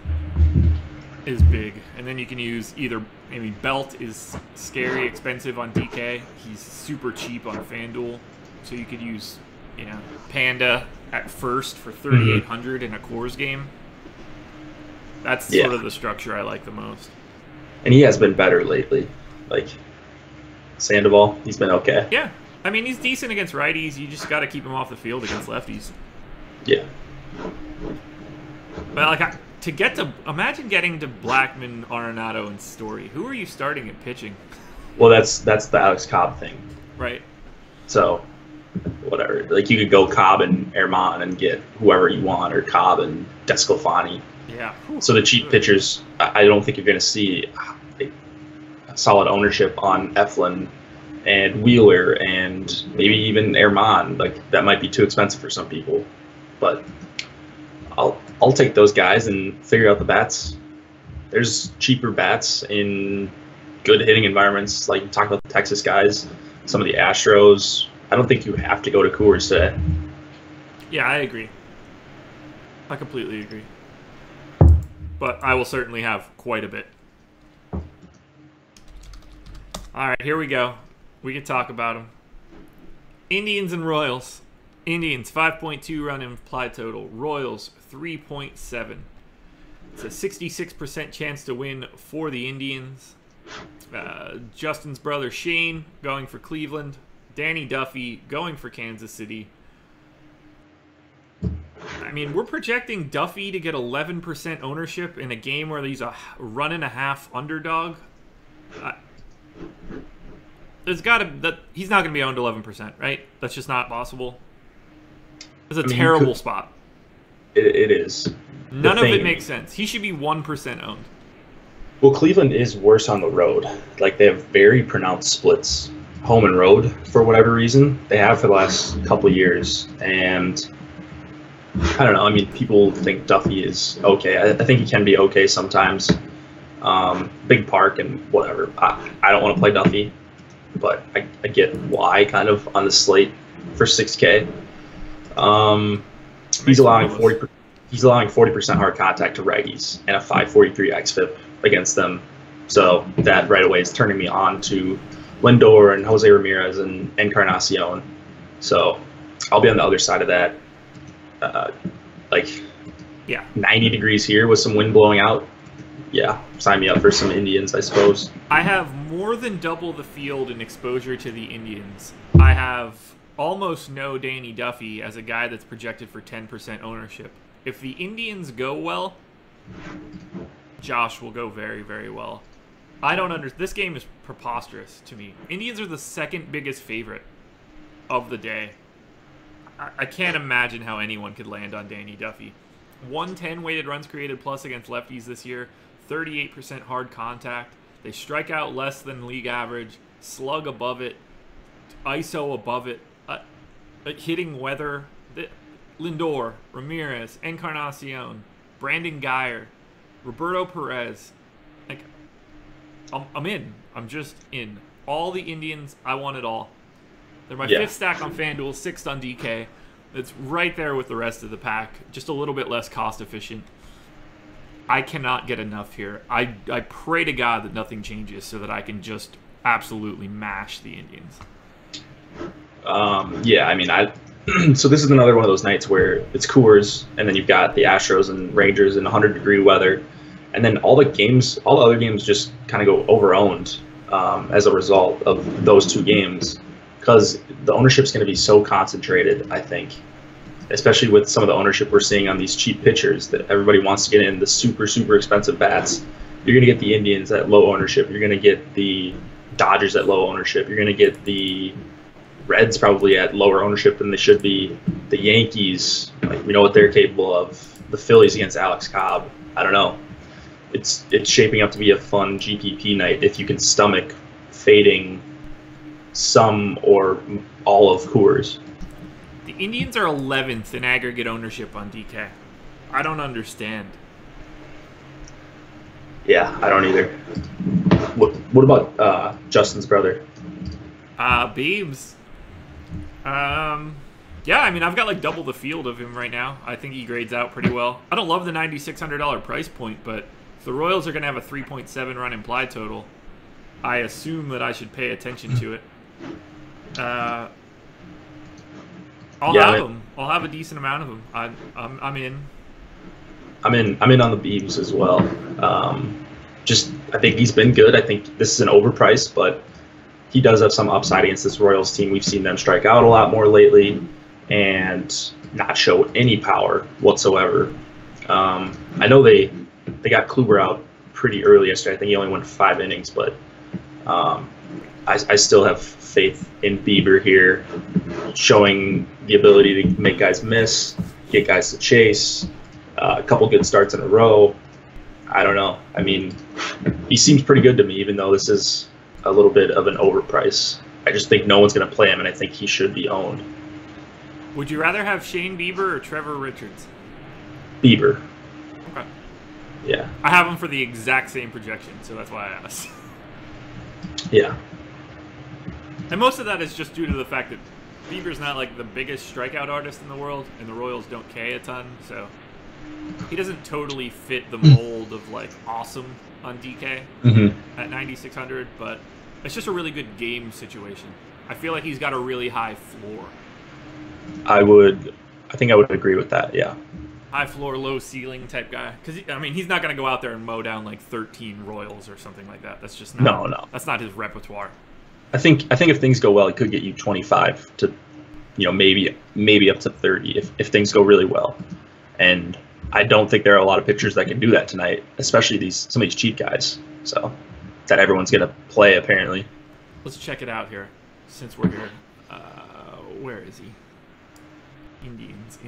big. And then you can use Belt is scary expensive on DK. He's super cheap on FanDuel. So you could use, Panda at first for 3,800 in a Coors game. That's sort of the structure I like the most. And he has been better lately. Like Sandoval, he's been okay. Yeah. I mean, he's decent against righties. You just got to keep him off the field against lefties. Yeah. But imagine getting to Blackman, Arenado, and Story. Who are you starting at pitching? Well, that's the Alex Cobb thing. Right. So, whatever. Like, you could go Cobb and Herman and get whoever you want, or Cobb and Desclafani. Yeah. So the cheap pitchers, I don't think you're going to see a solid ownership on Eflin and Wheeler and maybe even Herman. Like, that might be too expensive for some people, but I'll take those guys and figure out the bats. There's cheaper bats in good hitting environments. Like, you talk about the Texas guys, some of the Astros. I don't think you have to go to Coors today. Yeah, I agree. I completely agree. But I will certainly have quite a bit. All right, here we go. We can talk about them. Indians and Royals. Indians 5.2 run implied total. Royals 3.7. It's a 66% chance to win for the Indians. Justin's brother Shane going for Cleveland. Danny Duffy going for Kansas City. I mean, we're projecting Duffy to get 11% ownership in a game where he's a run and a half underdog. He's not going to be owned 11%, right? That's just not possible. It's a terrible spot. It is. None of it makes sense. He should be 1% owned. Well, Cleveland is worse on the road. Like, they have very pronounced splits, home and road, for whatever reason. They have for the last couple of years. And I don't know. I mean, people think Duffy is okay. I think he can be okay sometimes. Big park and whatever. I don't want to play Duffy, but I get why kind of on the slate for 6K. He's allowing 40% hard contact to righties and a 543 xFIP against them. So that right away is turning me on to Lindor and Jose Ramirez and Encarnacion. So I'll be on the other side of that. 90 degrees here with some wind blowing out. Yeah, sign me up for some Indians, I suppose. I have more than double the field in exposure to the Indians. I have almost no Danny Duffy as a guy that's projected for 10% ownership. If the Indians go well, Josh will go very, very well. I don't understand. This game is preposterous to me. Indians are the second biggest favorite of the day. I can't imagine how anyone could land on Danny Duffy. 110 weighted runs created plus against lefties this year. 38% hard contact. They strike out less than league average. Slug above it. ISO above it. Hitting weather. Lindor, Ramirez, Encarnacion, Brandon Guyer, Roberto Perez. Like, I'm in. I'm just in. All the Indians, I want it all. They're my fifth stack on FanDuel, sixth on DK. It's right there with the rest of the pack. Just a little bit less cost efficient. I cannot get enough here. I pray to God that nothing changes so that I can just absolutely mash the Indians. Yeah, I mean, so this is another one of those nights where it's Coors, and then you've got the Astros and Rangers in 100-degree weather, and then all the other games just kind of go over-owned as a result of those two games, because the ownership's going to be so concentrated, I think, especially with some of the ownership we're seeing on these cheap pitchers that everybody wants to get in the super, super expensive bats. You're going to get the Indians at low ownership. You're going to get the Dodgers at low ownership. You're going to get the Reds probably at lower ownership than they should be. The Yankees, like, we know what they're capable of. The Phillies against Alex Cobb. I don't know. It's shaping up to be a fun GPP night if you can stomach fading some or all of Coors. The Indians are 11th in aggregate ownership on DK. I don't understand. Yeah, I don't either. What about Justin's brother? Beebs. Yeah, I mean, I've got like double the field of him right now. I think he grades out pretty well. I don't love the $9,600 price point, but if the Royals are going to have a 3.7 run implied total, I assume that I should pay attention to it. I'll have him. I'll have a decent amount of them. I'm in. I'm in on the Beebs as well. I think he's been good. I think this is an overpriced, but he does have some upside against this Royals team. We've seen them strike out a lot more lately and not show any power whatsoever. I know they got Kluber out pretty early yesterday. I think he only went 5 innings, but I still have faith in Bieber here, showing the ability to make guys miss, get guys to chase, a couple good starts in a row. I don't know. I mean, he seems pretty good to me, even though this is a little bit of an overprice. I just think no one's going to play him, and I think he should be owned. Would you rather have Shane Bieber or Trevor Richards? Bieber. Okay. Yeah. I have him for the exact same projection, so that's why I asked. Yeah. And most of that is just due to the fact that Bieber's not like the biggest strikeout artist in the world, and the Royals don't K a ton, so he doesn't totally fit the mold of like awesome on DK at 9,600, but it's just a really good game situation. I feel like he's got a really high floor. I think I would agree with that. Yeah. High floor, low ceiling type guy. Because, I mean, he's not going to go out there and mow down like 13 Royals or something like that. That's just not. No. That's not his repertoire. I think if things go well, he could get you 25 to, maybe up to 30 if things go really well. And I don't think there are a lot of pitchers that can do that tonight, especially some of these cheap guys. So that everyone's going to play apparently. Let's check it out here since we're here. Where is he? Indians.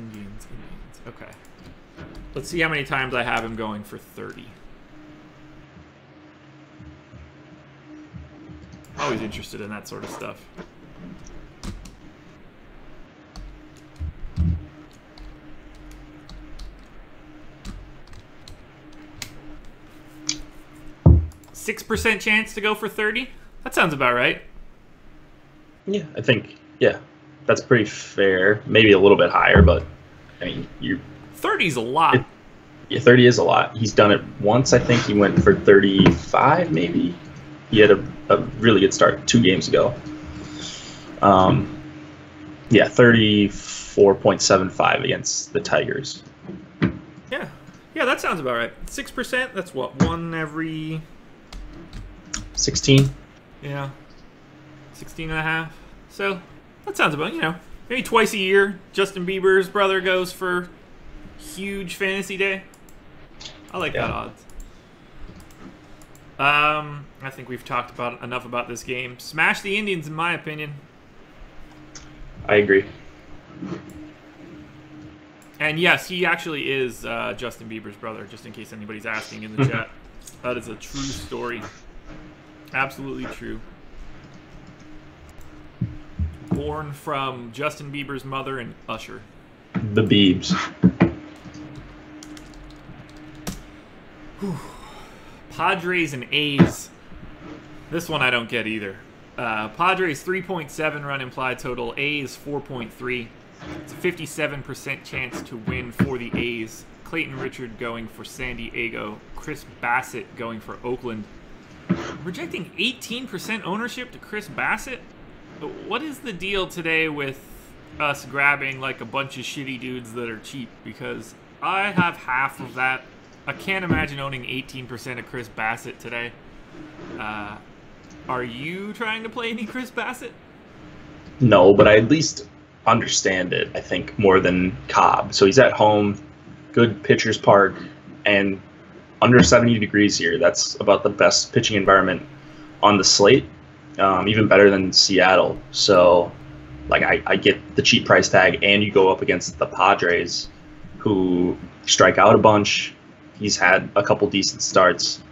Okay. Let's see how many times I have him going for 30. Always interested in that sort of stuff. %6 chance to go for 30? That sounds about right. Yeah, I think, that's pretty fair. Maybe a little bit higher, but I mean, 30's a lot. 30 is a lot. He's done it once, I think. He went for 35, maybe. He had a really good start 2 games ago. 34.75 against the Tigers. Yeah, that sounds about right. 6%, that's what, 1 every... 16? Yeah, 16 and a half. So, that sounds about, maybe twice a year, Justin Bieber's brother goes for huge fantasy day. I like that odds. I think we've talked enough about this game. Smash the Indians, in my opinion. I agree. And yes, he actually is Justin Bieber's brother, just in case anybody's asking in the chat. That is a true story. Absolutely true. Born from Justin Bieber's mother and Usher. The Biebs. Padres and A's. This one I don't get either. Padres 3.7 run implied total. A's 4.3. It's a 57% chance to win for the A's. Clayton Richard going for San Diego. Chris Bassett going for Oakland. Rejecting 18% ownership to Chris Bassett? What is the deal today with us grabbing like a bunch of shitty dudes that are cheap? Because I have half of that. I can't imagine owning 18% of Chris Bassett today. Are you trying to play any Chris Bassett? No, but I at least understand it, I think, more than Cobb. So he's at home, good pitcher's park, and under 70 degrees here. That's about the best pitching environment on the slate, even better than Seattle. So, like, I get the cheap price tag, and you go up against the Padres, who strike out a bunch. He's had a couple decent starts.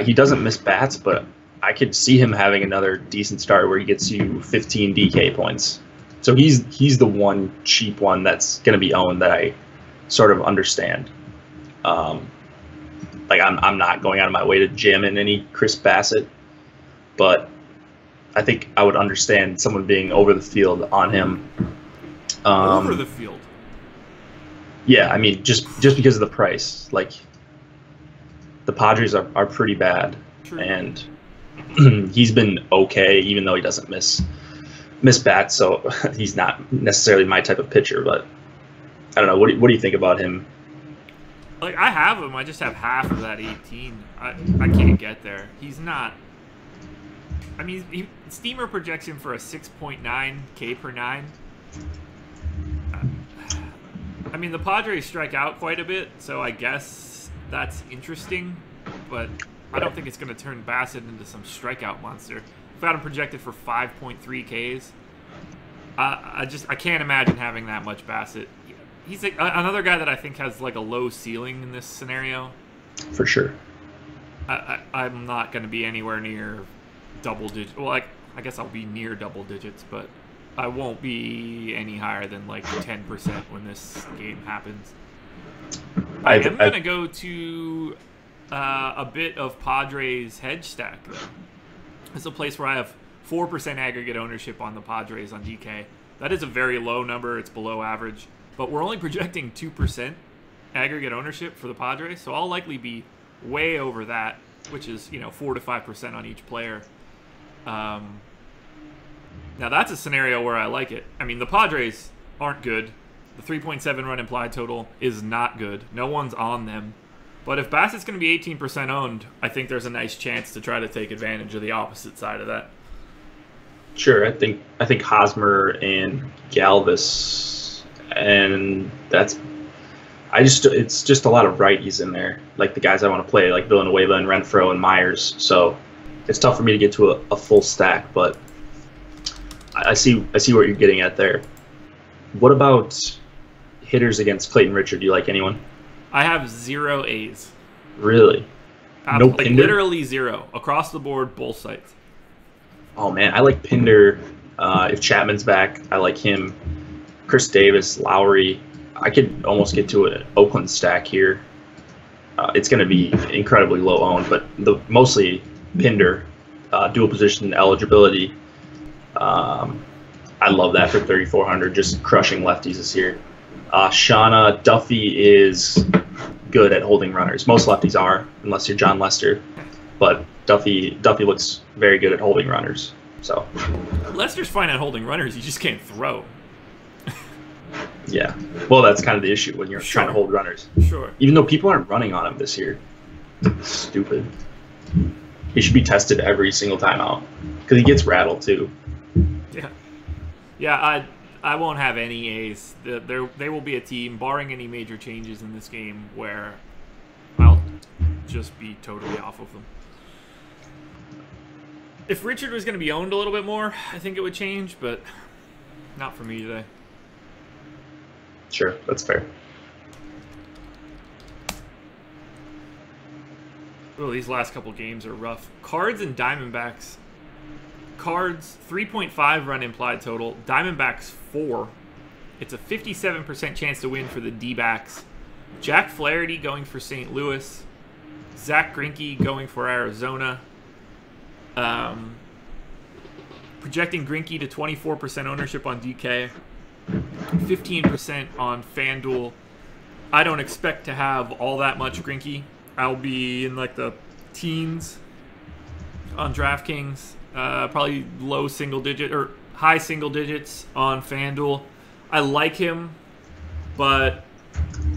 He doesn't miss bats, but I could see him having another decent start where he gets you 15 DK points. So he's the one cheap one that's going to be owned that I sort of understand. Like I'm not going out of my way to jam in any Chris Bassett, but I think I would understand someone being over the field on him. Over the field? Yeah, I mean, just because of the price. Like, the Padres are pretty bad. True. And he's been okay, even though he doesn't miss bats, so he's not necessarily my type of pitcher, but I don't know. What do you think about him? Like, I have him. I just have half of that 18. I can't get there. He's not... I mean, Steamer projects him for a 6.9 K per 9. I mean, the Padres strike out quite a bit, so I guess that's interesting, but I don't think it's going to turn Bassett into some strikeout monster. I've got him projected for 5.3 Ks. I can't imagine having that much Bassett. He's like another guy that I think has like a low ceiling in this scenario. For sure. I'm not going to be anywhere near double digits. Well, I guess I'll be near double digits, but I won't be any higher than like 10% when this game happens. I am going to go to a bit of Padres hedge stack, though. It's a place where I have 4% aggregate ownership on the Padres on DK. That is a very low number. It's below average. But we're only projecting 2% aggregate ownership for the Padres, so I'll likely be way over that, which is 4 to 5% on each player. Now that's a scenario where I like it. I mean, the Padres aren't good. The 3.7 run implied total is not good. No one's on them. But if Bassett's going to be 18% owned, I think there's a nice chance to try to take advantage of the opposite side of that. Sure, I think Hosmer and Galvis, and it's just a lot of righties in there, like the guys I want to play, like Villanueva and Renfroe and Myers. So it's tough for me to get to a full stack, but I see what you're getting at there. What about hitters against Clayton Richard? Do you like anyone? I have 0 A's. Really? No Pinder? Literally 0 across the board, both sites. Oh man, I like Pinder. If Chapman's back, I like him. Chris Davis, Lowry. I could almost get to an Oakland stack here. It's going to be incredibly low owned, but mostly Pinder, dual position eligibility. I love that for 3,400, just crushing lefties this year. Shauna, Duffy is good at holding runners. Most lefties are, unless you're John Lester. But Duffy looks very good at holding runners. So Lester's fine at holding runners. He just can't throw. Yeah. Well, that's kind of the issue when you're trying to hold runners. Sure. Even though people aren't running on him this year. Stupid. He should be tested every single time out. Because he gets rattled, too. Yeah. Yeah, I won't have any A's. They will be a team, barring any major changes in this game, where I'll just be totally off of them. If Richard was going to be owned a little bit more, I think it would change, but not for me today. Sure, that's fair. Oh, these last couple games are rough. Cards and Diamondbacks. Cards, 3.5 run implied total. Diamondbacks, 4. It's a 57% chance to win for the D-backs. Jack Flaherty going for St. Louis. Zach Greinke going for Arizona. Projecting Greinke to 24% ownership on DK. 15% on FanDuel. I don't expect to have all that much Greinke. I'll be in like the teens on DraftKings. Probably low single digit or high single digits on FanDuel. I like him, but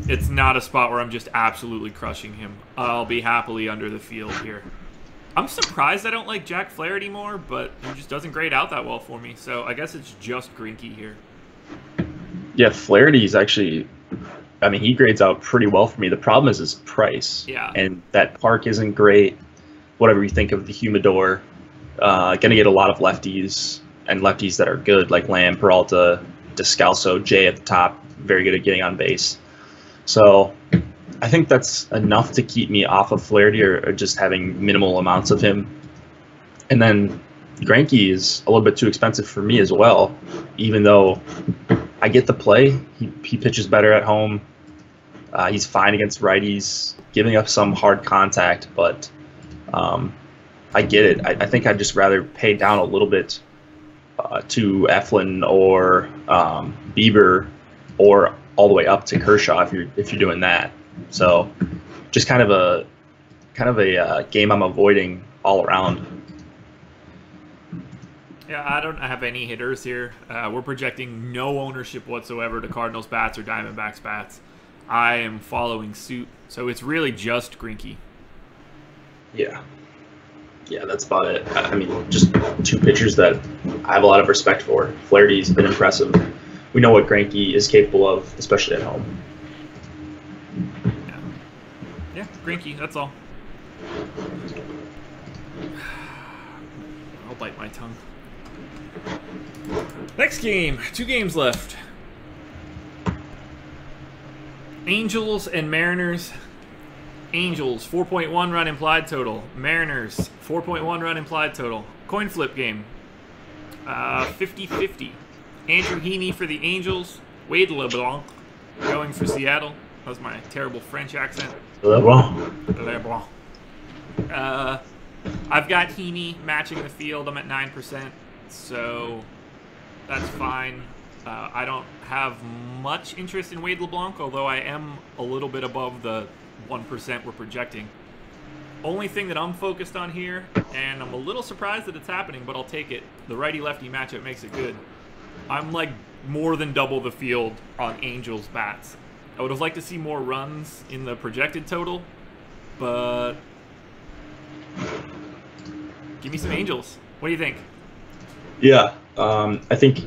it's not a spot where I'm just absolutely crushing him. I'll be happily under the field here. I'm surprised I don't like Jack Flaherty more, but he just doesn't grade out that well for me. So I guess it's just Greinke here. Yeah, Flaherty's actually, I mean, he grades out pretty well for me. The problem is his price. Yeah. And that park isn't great. Whatever you think of the humidor, going to get a lot of lefties and lefties that are good, like Lamb, Peralta, Descalso, Jay at the top, very good at getting on base. So I think that's enough to keep me off of Flaherty or just having minimal amounts of him. And then Greinke is a little bit too expensive for me as well, even though I get the play. He pitches better at home. He's fine against righties, giving up some hard contact, but I get it. I think I'd just rather pay down a little bit to Eflin or Bieber, or all the way up to Kershaw if you're doing that. So just kind of a game I'm avoiding all around. Yeah, I don't have any hitters here. We're projecting no ownership whatsoever to Cardinals bats or Diamondbacks bats. I am following suit, so it's really just Greinke. Yeah, that's about it. I mean, just two pitchers that I have a lot of respect for. Flaherty's been impressive. We know what Greinke is capable of, especially at home. Yeah, Greinke, that's all. I'll bite my tongue. Next game, 2 games left. Angels and Mariners. Angels, 4.1 run implied total. Mariners, 4.1 run implied total. Coin flip game. 50-50. Andrew Heaney for the Angels. Wade LeBlanc going for Seattle. That was my terrible French accent. LeBlanc. I've got Heaney matching the field. I'm at 9%, so that's fine. I don't have much interest in Wade LeBlanc, although I am a little bit above the 1% we're projecting. Only thing that I'm focused on here, and I'm a little surprised that it's happening, but I'll take it. The righty-lefty matchup makes it good. I'm like more than double the field on Angels bats. I would have liked to see more runs in the projected total, but give me some Angels. What do you think? Yeah, I think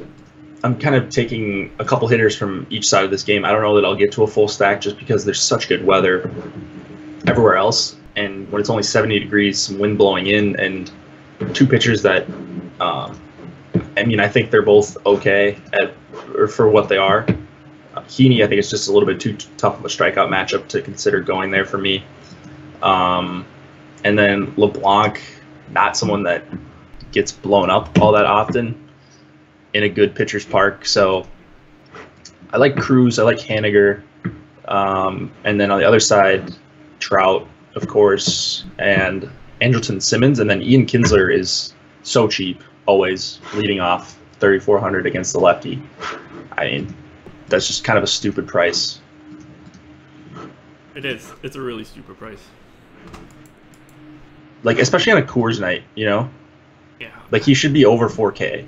I'm kind of taking a couple hitters from each side of this game. I don't know that I'll get to a full stack just because there's such good weather everywhere else. And when it's only 70 degrees, some wind blowing in, and two pitchers that, I think they're both okay for what they are. Heaney, I think it's just a little bit too tough of a strikeout matchup to consider going there for me. And then LeBlanc, not someone that gets blown up all that often in a good pitcher's park. So I like Cruz, I like Haniger, and then on the other side, Trout, of course, and Andrelton Simmons, and then Ian Kinsler is so cheap, always leading off 3,400 against the lefty. I mean, that's just kind of a stupid price. It is. It's a really stupid price. Like, especially on a Coors night, you know? Yeah. Like, he should be over 4K.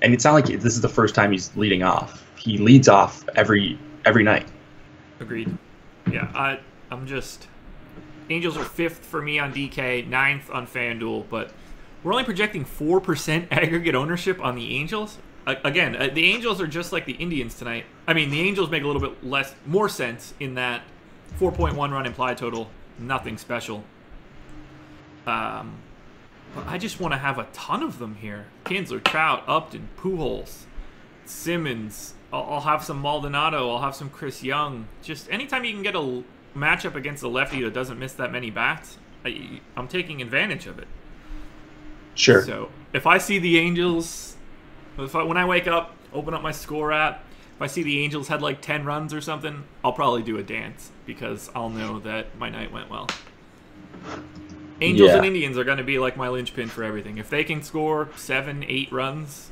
And it's not like this is the first time he's leading off. He leads off every night. Agreed. Yeah, I'm just... Angels are 5th for me on DK, 9th on FanDuel, but we're only projecting 4% aggregate ownership on the Angels. Again, the Angels are just like the Indians tonight. I mean, the Angels make a little bit more sense in that 4.1 run implied total, nothing special. But I just want to have a ton of them here. Kinsler, Trout, Upton, Pujols, Simmons. I'll have some Maldonado. I'll have some Chris Young. Just anytime you can get a matchup against a lefty that doesn't miss that many bats, I'm taking advantage of it. Sure. So if I see the Angels, when I wake up, open up my score app, if I see the Angels had like 10 runs or something, I'll probably do a dance because I'll know that my night went well. Angels and Indians are going to be like my linchpin for everything. If they can score 7, 8 runs,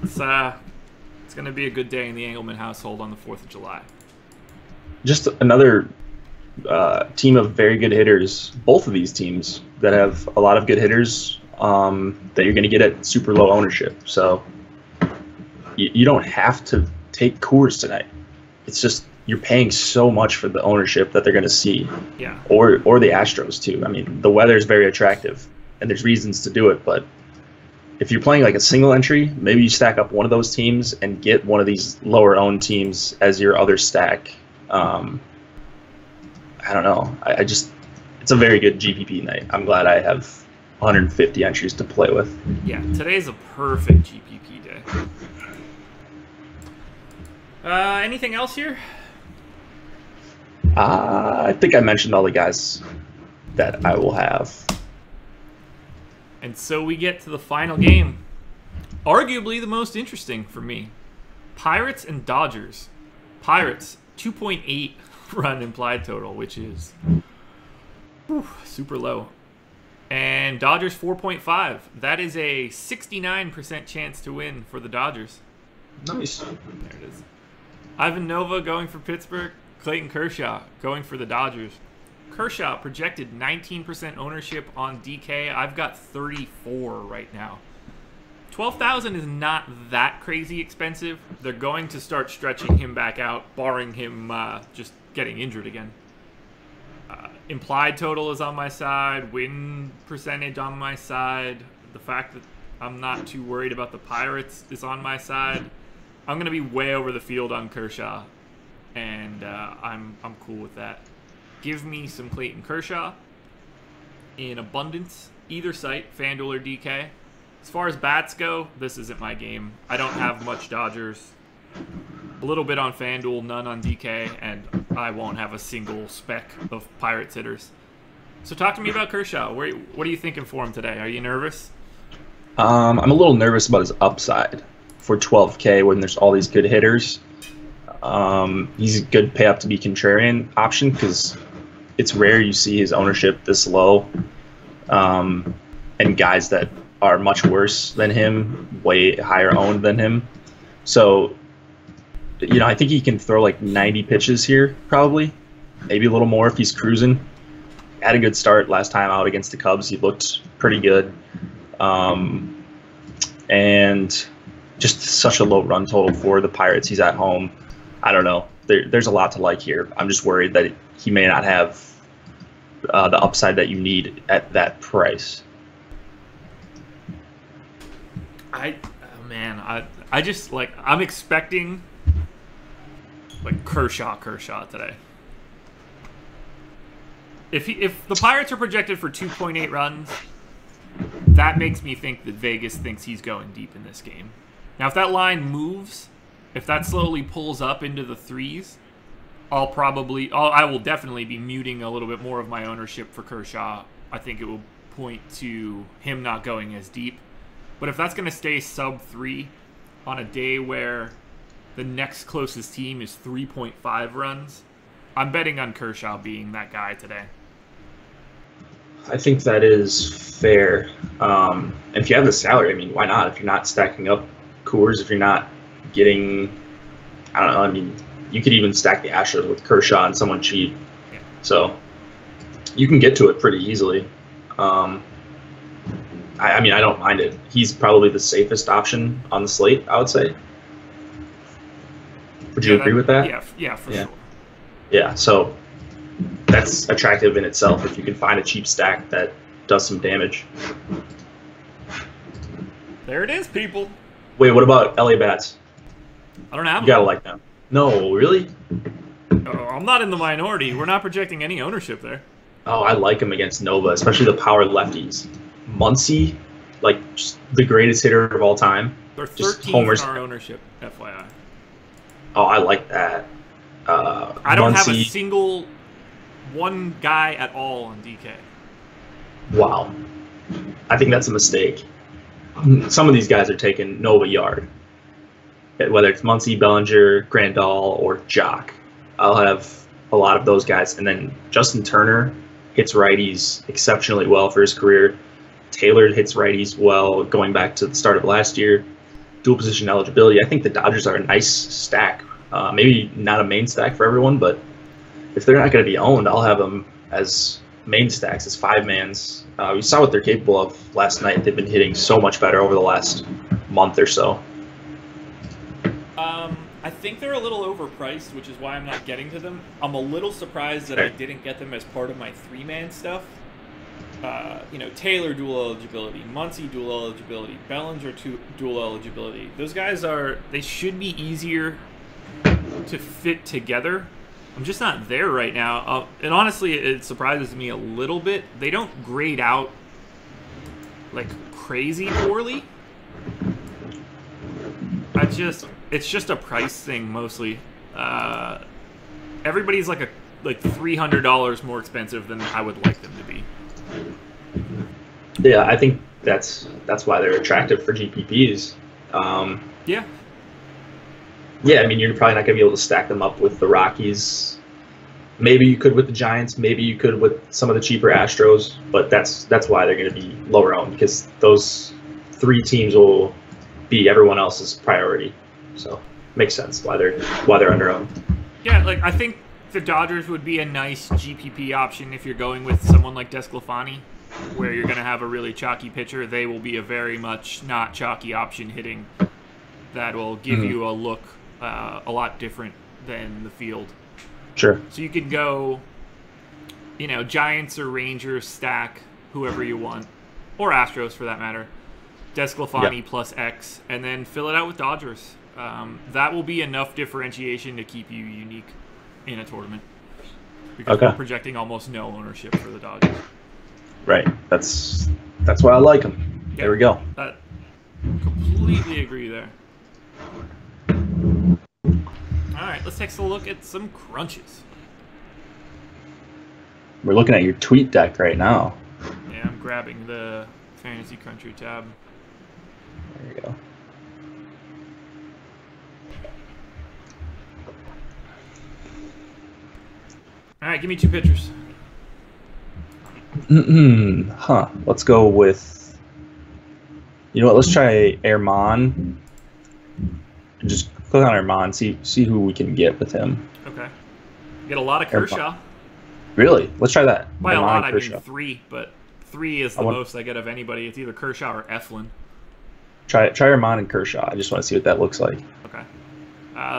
it's going to be a good day in the Engelman household on the 4th of July. Just another team of very good hitters. Both of these teams that have a lot of good hitters that you're going to get at super low ownership. So you don't have to take Coors tonight. It's just you're paying so much for the ownership that they're going to see. Yeah. Or the Astros too. I mean, the weather is very attractive, and there's reasons to do it. But if you're playing like a single entry, maybe you stack up one of those teams and get one of these lower owned teams as your other stack. I don't know. I just it's a very good GPP night. I'm glad I have 150 entries to play with. Yeah, today's a perfect GPP day. Anything else here? I think I mentioned all the guys that I will have. And so we get to the final game. Arguably the most interesting for me. Pirates and Dodgers. Pirates, 2.8 run implied total, which is super low. And Dodgers, 4.5. That is a 69% chance to win for the Dodgers. Nice. There it is. Ivan Nova going for Pittsburgh. Clayton Kershaw going for the Dodgers. Kershaw projected 19% ownership on DK. I've got 34 right now. 12,000 is not that crazy expensive. They're going to start stretching him back out, barring him just getting injured again. Implied total is on my side. Win percentage on my side. The fact that I'm not too worried about the Pirates is on my side. I'm going to be way over the field on Kershaw, and I'm cool with that. Give me some Clayton Kershaw in abundance, either site, FanDuel or DK. As far as bats go, this isn't my game. I don't have much Dodgers. A little bit on FanDuel, none on DK, and I won't have a single speck of Pirates hitters. So talk to me about Kershaw. What are you thinking for him today? Are you nervous? I'm a little nervous about his upside for 12K when there's all these good hitters. He's a good pay up to be contrarian option because it's rare you see his ownership this low. And guys that are much worse than him, way higher owned than him. So, you know, I think he can throw like 90 pitches here, probably. Maybe a little more if he's cruising. Had a good start last time out against the Cubs. He looked pretty good. and just such a low run total for the Pirates. He's at home. I don't know. There's a lot to like here. I'm just worried that he may not have the upside that you need at that price. I just like, I'm expecting like Kershaw today. If the Pirates are projected for 2.8 runs, that makes me think that Vegas thinks he's going deep in this game. Now, if that line moves, if that slowly pulls up into the threes, I will definitely be muting a little bit more of my ownership for Kershaw. I think it will point to him not going as deep. But if that's going to stay sub 3 on a day where the next closest team is 3.5 runs, I'm betting on Kershaw being that guy today. I think that is fair. And if you have the salary, I mean, why not? If you're not stacking up Coors, if you're not getting, I don't know, I mean, you could even stack the Astros with Kershaw and someone cheap. Yeah. So you can get to it pretty easily. I mean, I don't mind it. He's probably the safest option on the slate, I would say. Would you agree with that? Yeah, for sure. Yeah, so that's attractive in itself if you can find a cheap stack that does some damage. There it is, people. Wait, what about LA Bats? I don't have You gotta like them. No, really? Oh, I'm not in the minority. We're not projecting any ownership there. Oh, I like them against Nova, especially the power lefties. Muncy, like just the greatest hitter of all time. They're 13th in our ownership, FYI. Oh, I like that. I don't have a single one guy at all on DK. Wow. I think that's a mistake. Some of these guys are taking Nova Yard. Whether it's Muncy, Bellinger, Grandal, or Jock. I'll have a lot of those guys. And then Justin Turner hits righties exceptionally well for his career. Taylor hits righties well going back to the start of last year. Dual position eligibility. I think the Dodgers are a nice stack. Maybe not a main stack for everyone, but if they're not going to be owned, I'll have them as main stacks, as 5-mans. We saw what they're capable of last night. They've been hitting so much better over the last month or so. I think they're a little overpriced, which is why I'm not getting to them. I'm a little surprised that I didn't get them as part of my 3-man stuff. Taylor dual eligibility, Muncy dual eligibility, Bellinger dual eligibility. Those guys they should be easier to fit together. I'm just not there right now. And honestly, it surprises me a little bit. They don't grade out like crazy poorly. It's just a price thing mostly. Everybody's like $300 more expensive than I would like them to be. Yeah, I think that's why they're attractive for GPPs. Yeah. Yeah, I mean, you're probably not going to be able to stack them up with the Rockies. Maybe you could with the Giants. Maybe you could with some of the cheaper Astros. But that's why they're going to be lower owned, because those 3 teams will be everyone else's priority. So makes sense why they're under owned. Yeah, like I think the Dodgers would be a nice GPP option if you're going with someone like Desclafani, where you're going to have a really chalky pitcher. They will be a very much not chalky option hitting that will give you a look a lot different than the field. Sure. So you could go, Giants or Rangers stack whoever you want, or Astros for that matter. Desclafani plus X, and then fill it out with Dodgers. That will be enough differentiation to keep you unique in a tournament. Because we're projecting almost no ownership for the Dodgers. Right. That's why I like them. Yep. There we go. Completely agree there. All right, let's take a look at some crunches. We're looking at your tweet deck right now. Yeah, I'm grabbing the Fantasy Country tab. There you go. All right, give me 2 pitchers. Let's go with. You know what? Let's try Erman. Just click on Erman. See who we can get with him. Okay. Get a lot of Kershaw. Really? Let's try that. By a lot, I mean 3, but 3 is the most I get of anybody. It's either Kershaw or Eflin. Try Herman and Kershaw. I just want to see what that looks like. Okay.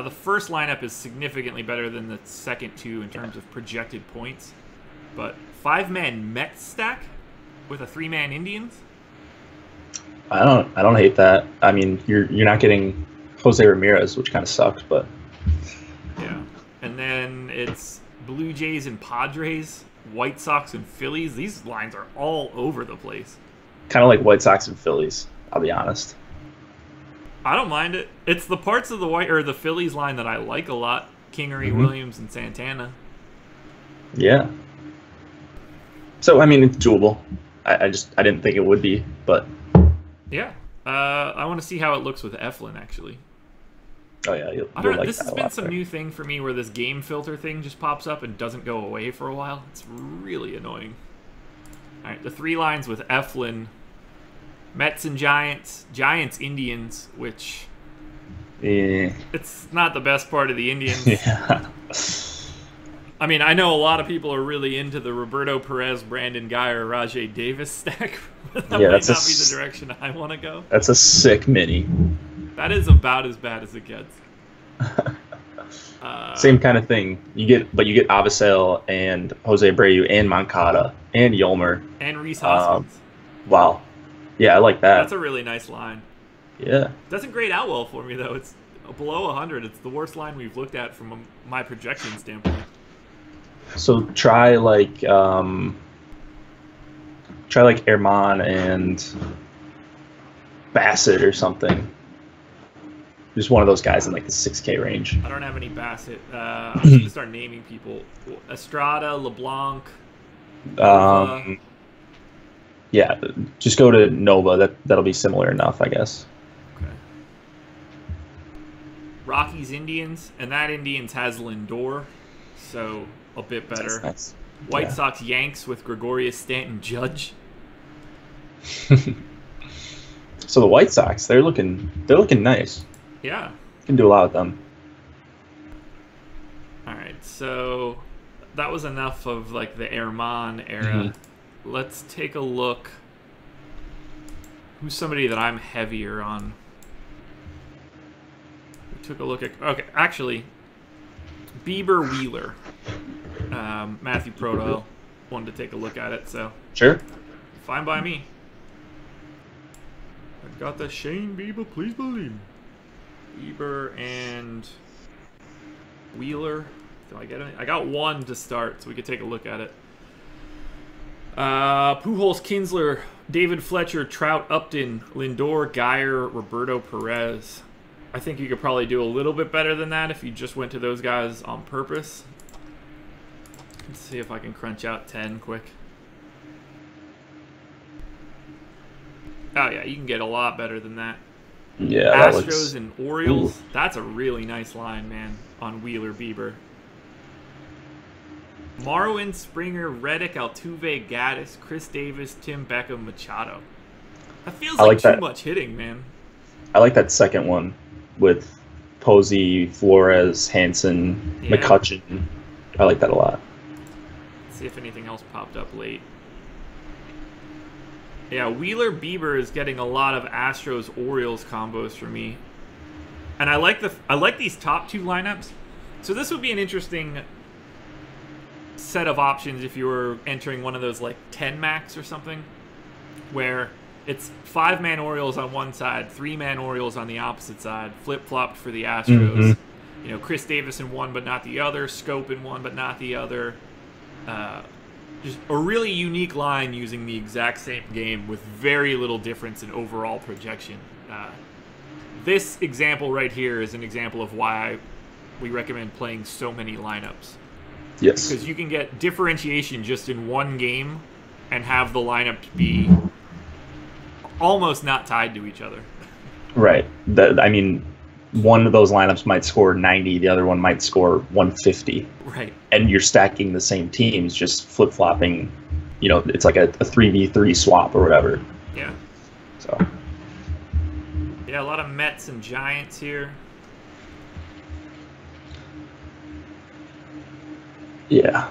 The first lineup is significantly better than the second two in terms of projected points. But 5-man Mets stack with a 3-man Indians? I don't hate that. I mean, you're not getting Jose Ramirez, which kind of sucks, but yeah. And then it's Blue Jays and Padres, White Sox and Phillies. These lines are all over the place. Kind of like White Sox and Phillies, I'll be honest. I don't mind it. It's the parts of the Phillies line that I like a lot. Kingery, Williams, and Santana. Yeah. So I mean, it's doable. I didn't think it would be, but yeah. I want to see how it looks with Eflin actually. Oh yeah, I don't know. This has been some new thing for me where this game filter thing just pops up and doesn't go away for a while. It's really annoying. All right, the 3 lines with Eflin. Mets and Giants, Giants, Indians, which it's not the best part of the Indians. Yeah. I mean, I know a lot of people are really into the Roberto Perez, Brandon Guyer, Rajay Davis stack, but that might not be the direction I want to go. That's a sick mini. That is about as bad as it gets. Same kind of thing. You get Avisel and Jose Abreu and Moncada and Yolmer and Rhys Hoskins. Wow. Yeah, I like that. That's a really nice line. Yeah. Doesn't grade out well for me, though. It's below 100. It's the worst line we've looked at from my projection standpoint. So try like Herman and Bassett or something. Just one of those guys in like the 6K range. I don't have any Bassett. I'm just gonna start naming people. Estrada, LeBlanc. Yeah, just go to Nova. That'll be similar enough, I guess. Okay. Rockies, Indians, and that Indians has Lindor, so a bit better. That's White Sox, Yanks with Gregorius, Stanton, Judge. So the White Sox, they're looking nice. Yeah. You can do a lot with them. All right, so that was enough of like the Herman era. Let's take a look. Who's somebody that I'm heavier on? We took a look at... Okay, actually, Bieber Wheeler. Matthew Proto wanted to take a look at it, so... Sure. Fine by me. I got the Shane Bieber, please believe me. Bieber and Wheeler. Did I get any? I got one to start, so we could take a look at it. Pujols, Kinsler, David Fletcher, Trout, Upton, Lindor, Guyer, Roberto Perez. I think you could probably do a little bit better than that if you just went to those guys on purpose. Let's see if I can crunch out 10 quick. Oh yeah, you can get a lot better than that. Yeah, Astros and Orioles. Ooh. That's a really nice line, man, on Wheeler, Bieber. Marwin, Springer, Reddick, Altuve, Gaddis, Chris Davis, Tim Beckham, Machado. That feels like too much hitting, man. I like that second one with Posey, Flores, Hansen, McCutchen. I like that a lot. Let's see if anything else popped up late. Yeah, Wheeler, Bieber is getting a lot of Astros, Orioles combos for me. And I like these top 2 lineups. So this would be an interesting set of options if you were entering one of those like 10 max or something, where it's 5-man Orioles on one side, 3-man Orioles on the opposite side, flip-flopped for the Astros. You know, Chris Davis in one but not the other, Scope in one but not the other. Just a really unique line using the exact same game with very little difference in overall projection. This example right here is an example of why we recommend playing so many lineups. Yes. Because you can get differentiation just in one game and have the lineup be almost not tied to each other. Right. I mean, one of those lineups might score 90, the other one might score 150. Right. And you're stacking the same teams, just flip-flopping. You know, it's like a 3v3 swap or whatever. Yeah. So. Yeah, a lot of Mets and Giants here. Yeah.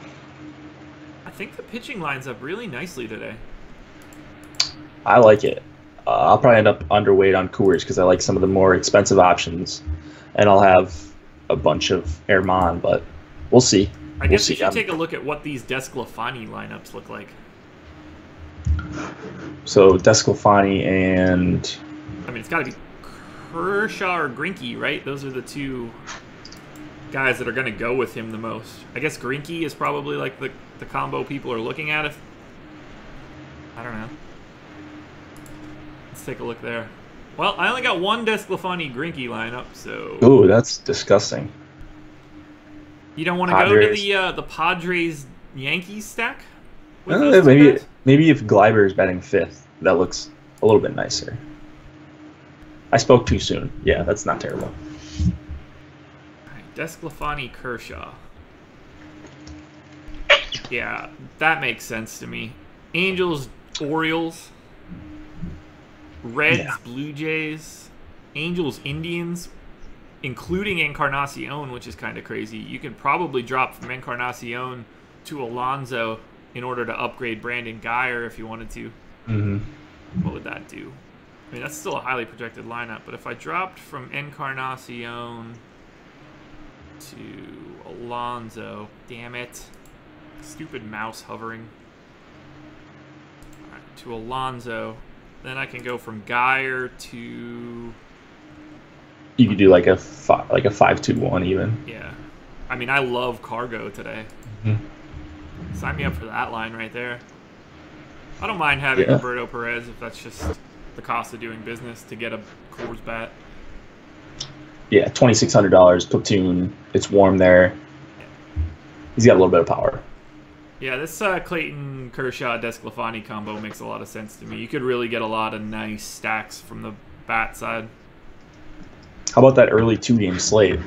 I think the pitching lines up really nicely today. I like it. I'll probably end up underweight on Coors because I like some of the more expensive options, and I'll have a bunch of Herman, but we'll see. I guess we should take a look at what these Desclafani lineups look like. So Desclafani and... I mean, it's got to be Kershaw or Greinke, right? Those are the two guys that are going to go with him the most. I guess Greinke is probably like the combo people are looking at. If I don't know. Let's take a look there. Well, I only got one Desclafani Greinke lineup, so... Ooh, that's disgusting. You don't want to go to the Padres Yankees stack? Maybe if Gleiber is batting fifth, that looks a little bit nicer. I spoke too soon. Yeah, that's not terrible. Desclafani Kershaw. Yeah, that makes sense to me. Angels, Orioles, Reds, Blue Jays, Angels, Indians, including Encarnacion, which is kind of crazy. You could probably drop from Encarnacion to Alonso in order to upgrade Brandon Guyer if you wanted to. Mm-hmm. What would that do? I mean, that's still a highly projected lineup, but if I dropped from Encarnacion to Alonso, damn it. Stupid mouse hovering. All right, to Alonso. Then I can go from Guyer to... You could do like a 5-2-1 even. Yeah. I mean, I love Cargo today. Mm-hmm. Sign me up for that line right there. I don't mind having Roberto Perez if that's just the cost of doing business to get a Coors bat. Yeah, $2,600 platoon. It's warm there. He's got a little bit of power. Yeah, this Clayton Kershaw Desclafani combo makes a lot of sense to me. You could really get a lot of nice stacks from the bat side. How about that early 2-game slate?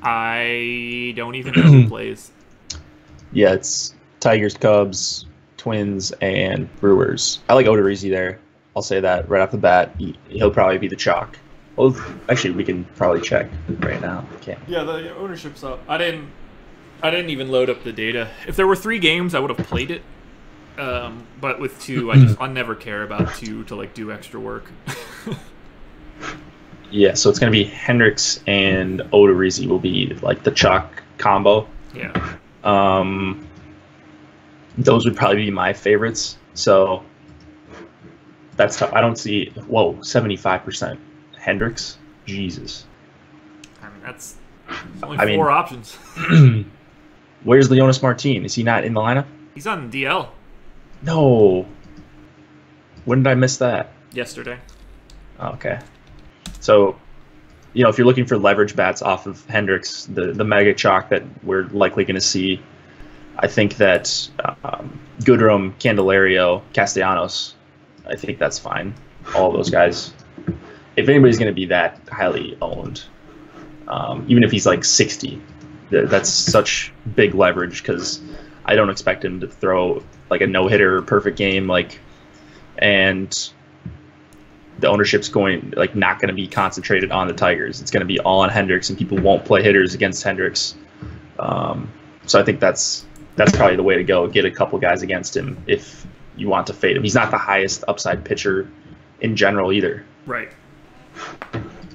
I don't even know who plays. Yeah, it's Tigers, Cubs, Twins, and Brewers. I like Odorizzi there. I'll say that right off the bat. He'll probably be the chalk. Well, actually, we can probably check right now. Okay. Yeah, the ownership's up. I didn't even load up the data. If there were 3 games, I would have played it. But with 2, I'll never care about 2 to like do extra work. Yeah, so it's gonna be Hendricks and Odorizzi will be like the chalk combo. Yeah. Those would probably be my favorites. So that's tough. I don't see 75% Hendricks. Jesus. I mean, that's only 4 options. Where's Leonis Martin? Is he not in the lineup? He's on DL. No. When did I miss that? Yesterday. Okay. So, if you're looking for leverage bats off of Hendricks, the mega chalk that we're likely going to see, I think that Goodrum, Candelario, Castellanos, I think that's fine. All those guys. If anybody's going to be that highly owned, even if he's like 60, that's such big leverage because I don't expect him to throw like a no-hitter perfect game, and the ownership's not going to be concentrated on the Tigers. It's going to be all on Hendricks, and people won't play hitters against Hendricks. So I think that's probably the way to go. Get a couple guys against him if you want to fade him. He's not the highest upside pitcher in general either. Right.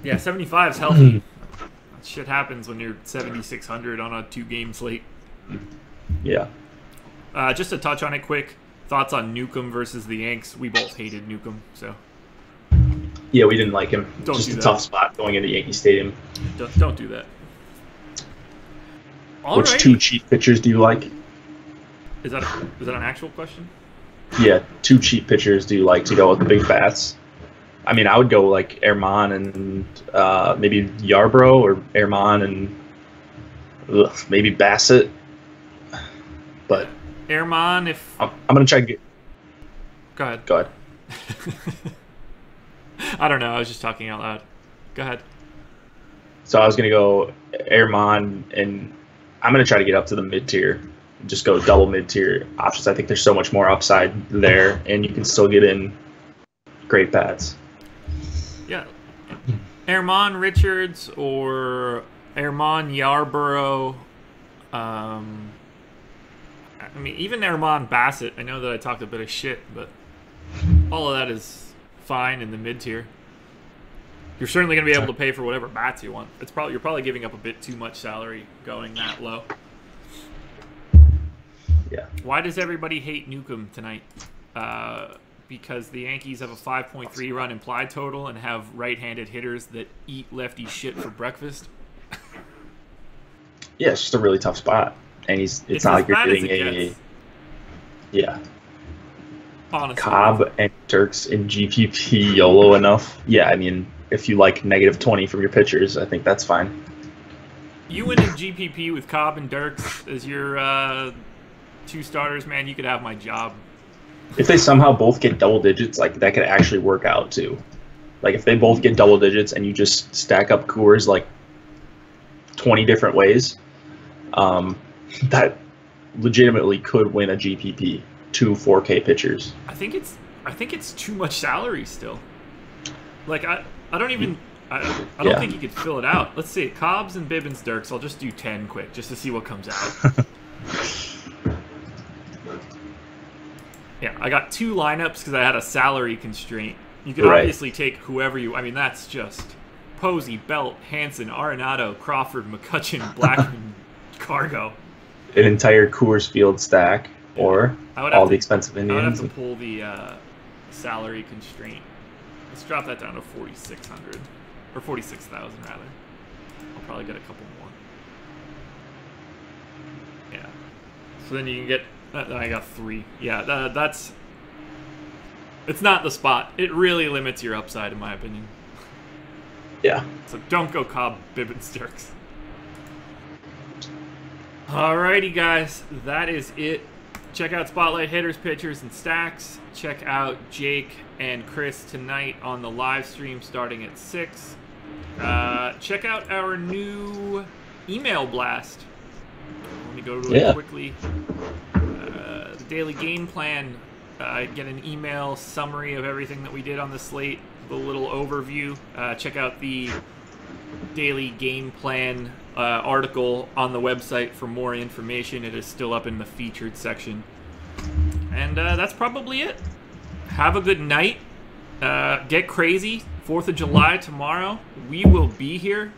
Yeah, 75 is healthy. That shit happens when you're 7,600 on a 2-game slate. Yeah. Just to touch on it quick, thoughts on Newcomb versus the Yanks. We both hated Newcomb, so. Yeah, we didn't like him. Don't Just do a that. tough spot going into Yankee Stadium. Don't do that. Which 2 cheap pitchers do you like? Is that an actual question? Yeah, 2 cheap pitchers do you like to go with the big bats? I mean, I would go like Herman and maybe Yarbrough, or Herman and maybe Bassett. But Herman, if I'm gonna try to get. Go ahead. Go ahead. I don't know. I was just talking out loud. Go ahead. So I was gonna go Herman, and I'm gonna try to get up to the mid tier. Just go double mid tier options. I think there's so much more upside there, and you can still get in great bats. Yeah, Herman Richards or Herman Yarborough. I mean, even Herman Bassett. I know that I talked a bit of shit, but all of that is fine in the mid tier. You're certainly going to be able to pay for whatever bats you want. You're probably giving up a bit too much salary going that low. Yeah. Why does everybody hate Newcomb tonight? Because the Yankees have a 5.3 run implied total and have right-handed hitters that eat lefty shit for breakfast. Yeah, it's just a really tough spot, and it's not like you're getting a Honestly, Cobb and Turks in GPP YOLO enough. Yeah, I mean, if you like -20 from your pitchers, I think that's fine. You win in GPP with Cobb and Dirks as your 2 starters, man. You could have my job. If they somehow both get double digits, like that could actually work out too. Like if they both get double digits and you just stack up Coors like 20 different ways, that legitimately could win a GPP. 2 4K pitchers. I think it's too much salary still. Like I don't think you could fill it out. Let's see, Cobbs and Bibbins Dirks. I'll just do 10 quick just to see what comes out. Yeah, I got 2 lineups because I had a salary constraint. You could obviously take whoever you. I mean, that's just Posey, Belt, Hanson, Arenado, Crawford, McCutchen, Blackman, Cargo. An entire Coors Field stack. Or all the expensive Indians. I would have to pull the salary constraint. Let's drop that down to 4,600 or 46,000 rather. I'll probably get a couple more. Yeah. So then you can get. I got 3. Yeah, that's. It's not the spot. It really limits your upside, in my opinion. Yeah. So don't go Cobb, Bibbins, Dirks. Alrighty, guys, that is it. Check out Spotlight Hitters, Pitchers, and Stacks. Check out Jake and Chris tonight on the live stream starting at 6. Check out our new email blast. Let me go to it quickly. The daily game plan. Get an email summary of everything that we did on the slate, the little overview. Check out the daily game plan article on the website for more information. It is still up in the featured section. And that's probably it. Have a good night. Get crazy. 4th of July tomorrow. We will be here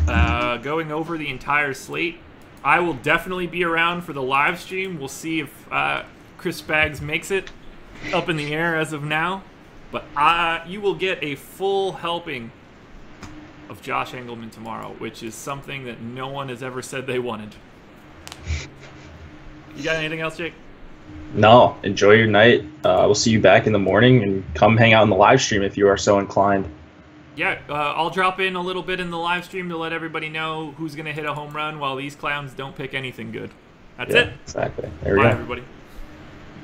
going over the entire slate. I will definitely be around for the live stream. We'll see if Chris Spags makes it. Up in the air as of now. But you will get a full helping of Josh Engelman tomorrow, which is something that no one has ever said they wanted. You got anything else, Jake? No. Enjoy your night. We'll see you back in the morning, and come hang out in the live stream if you are so inclined. Yeah, I'll drop in a little bit in the live stream to let everybody know who's going to hit a home run while these clowns don't pick anything good. That's it. Exactly. There we Bye, go. everybody.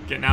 Getting out.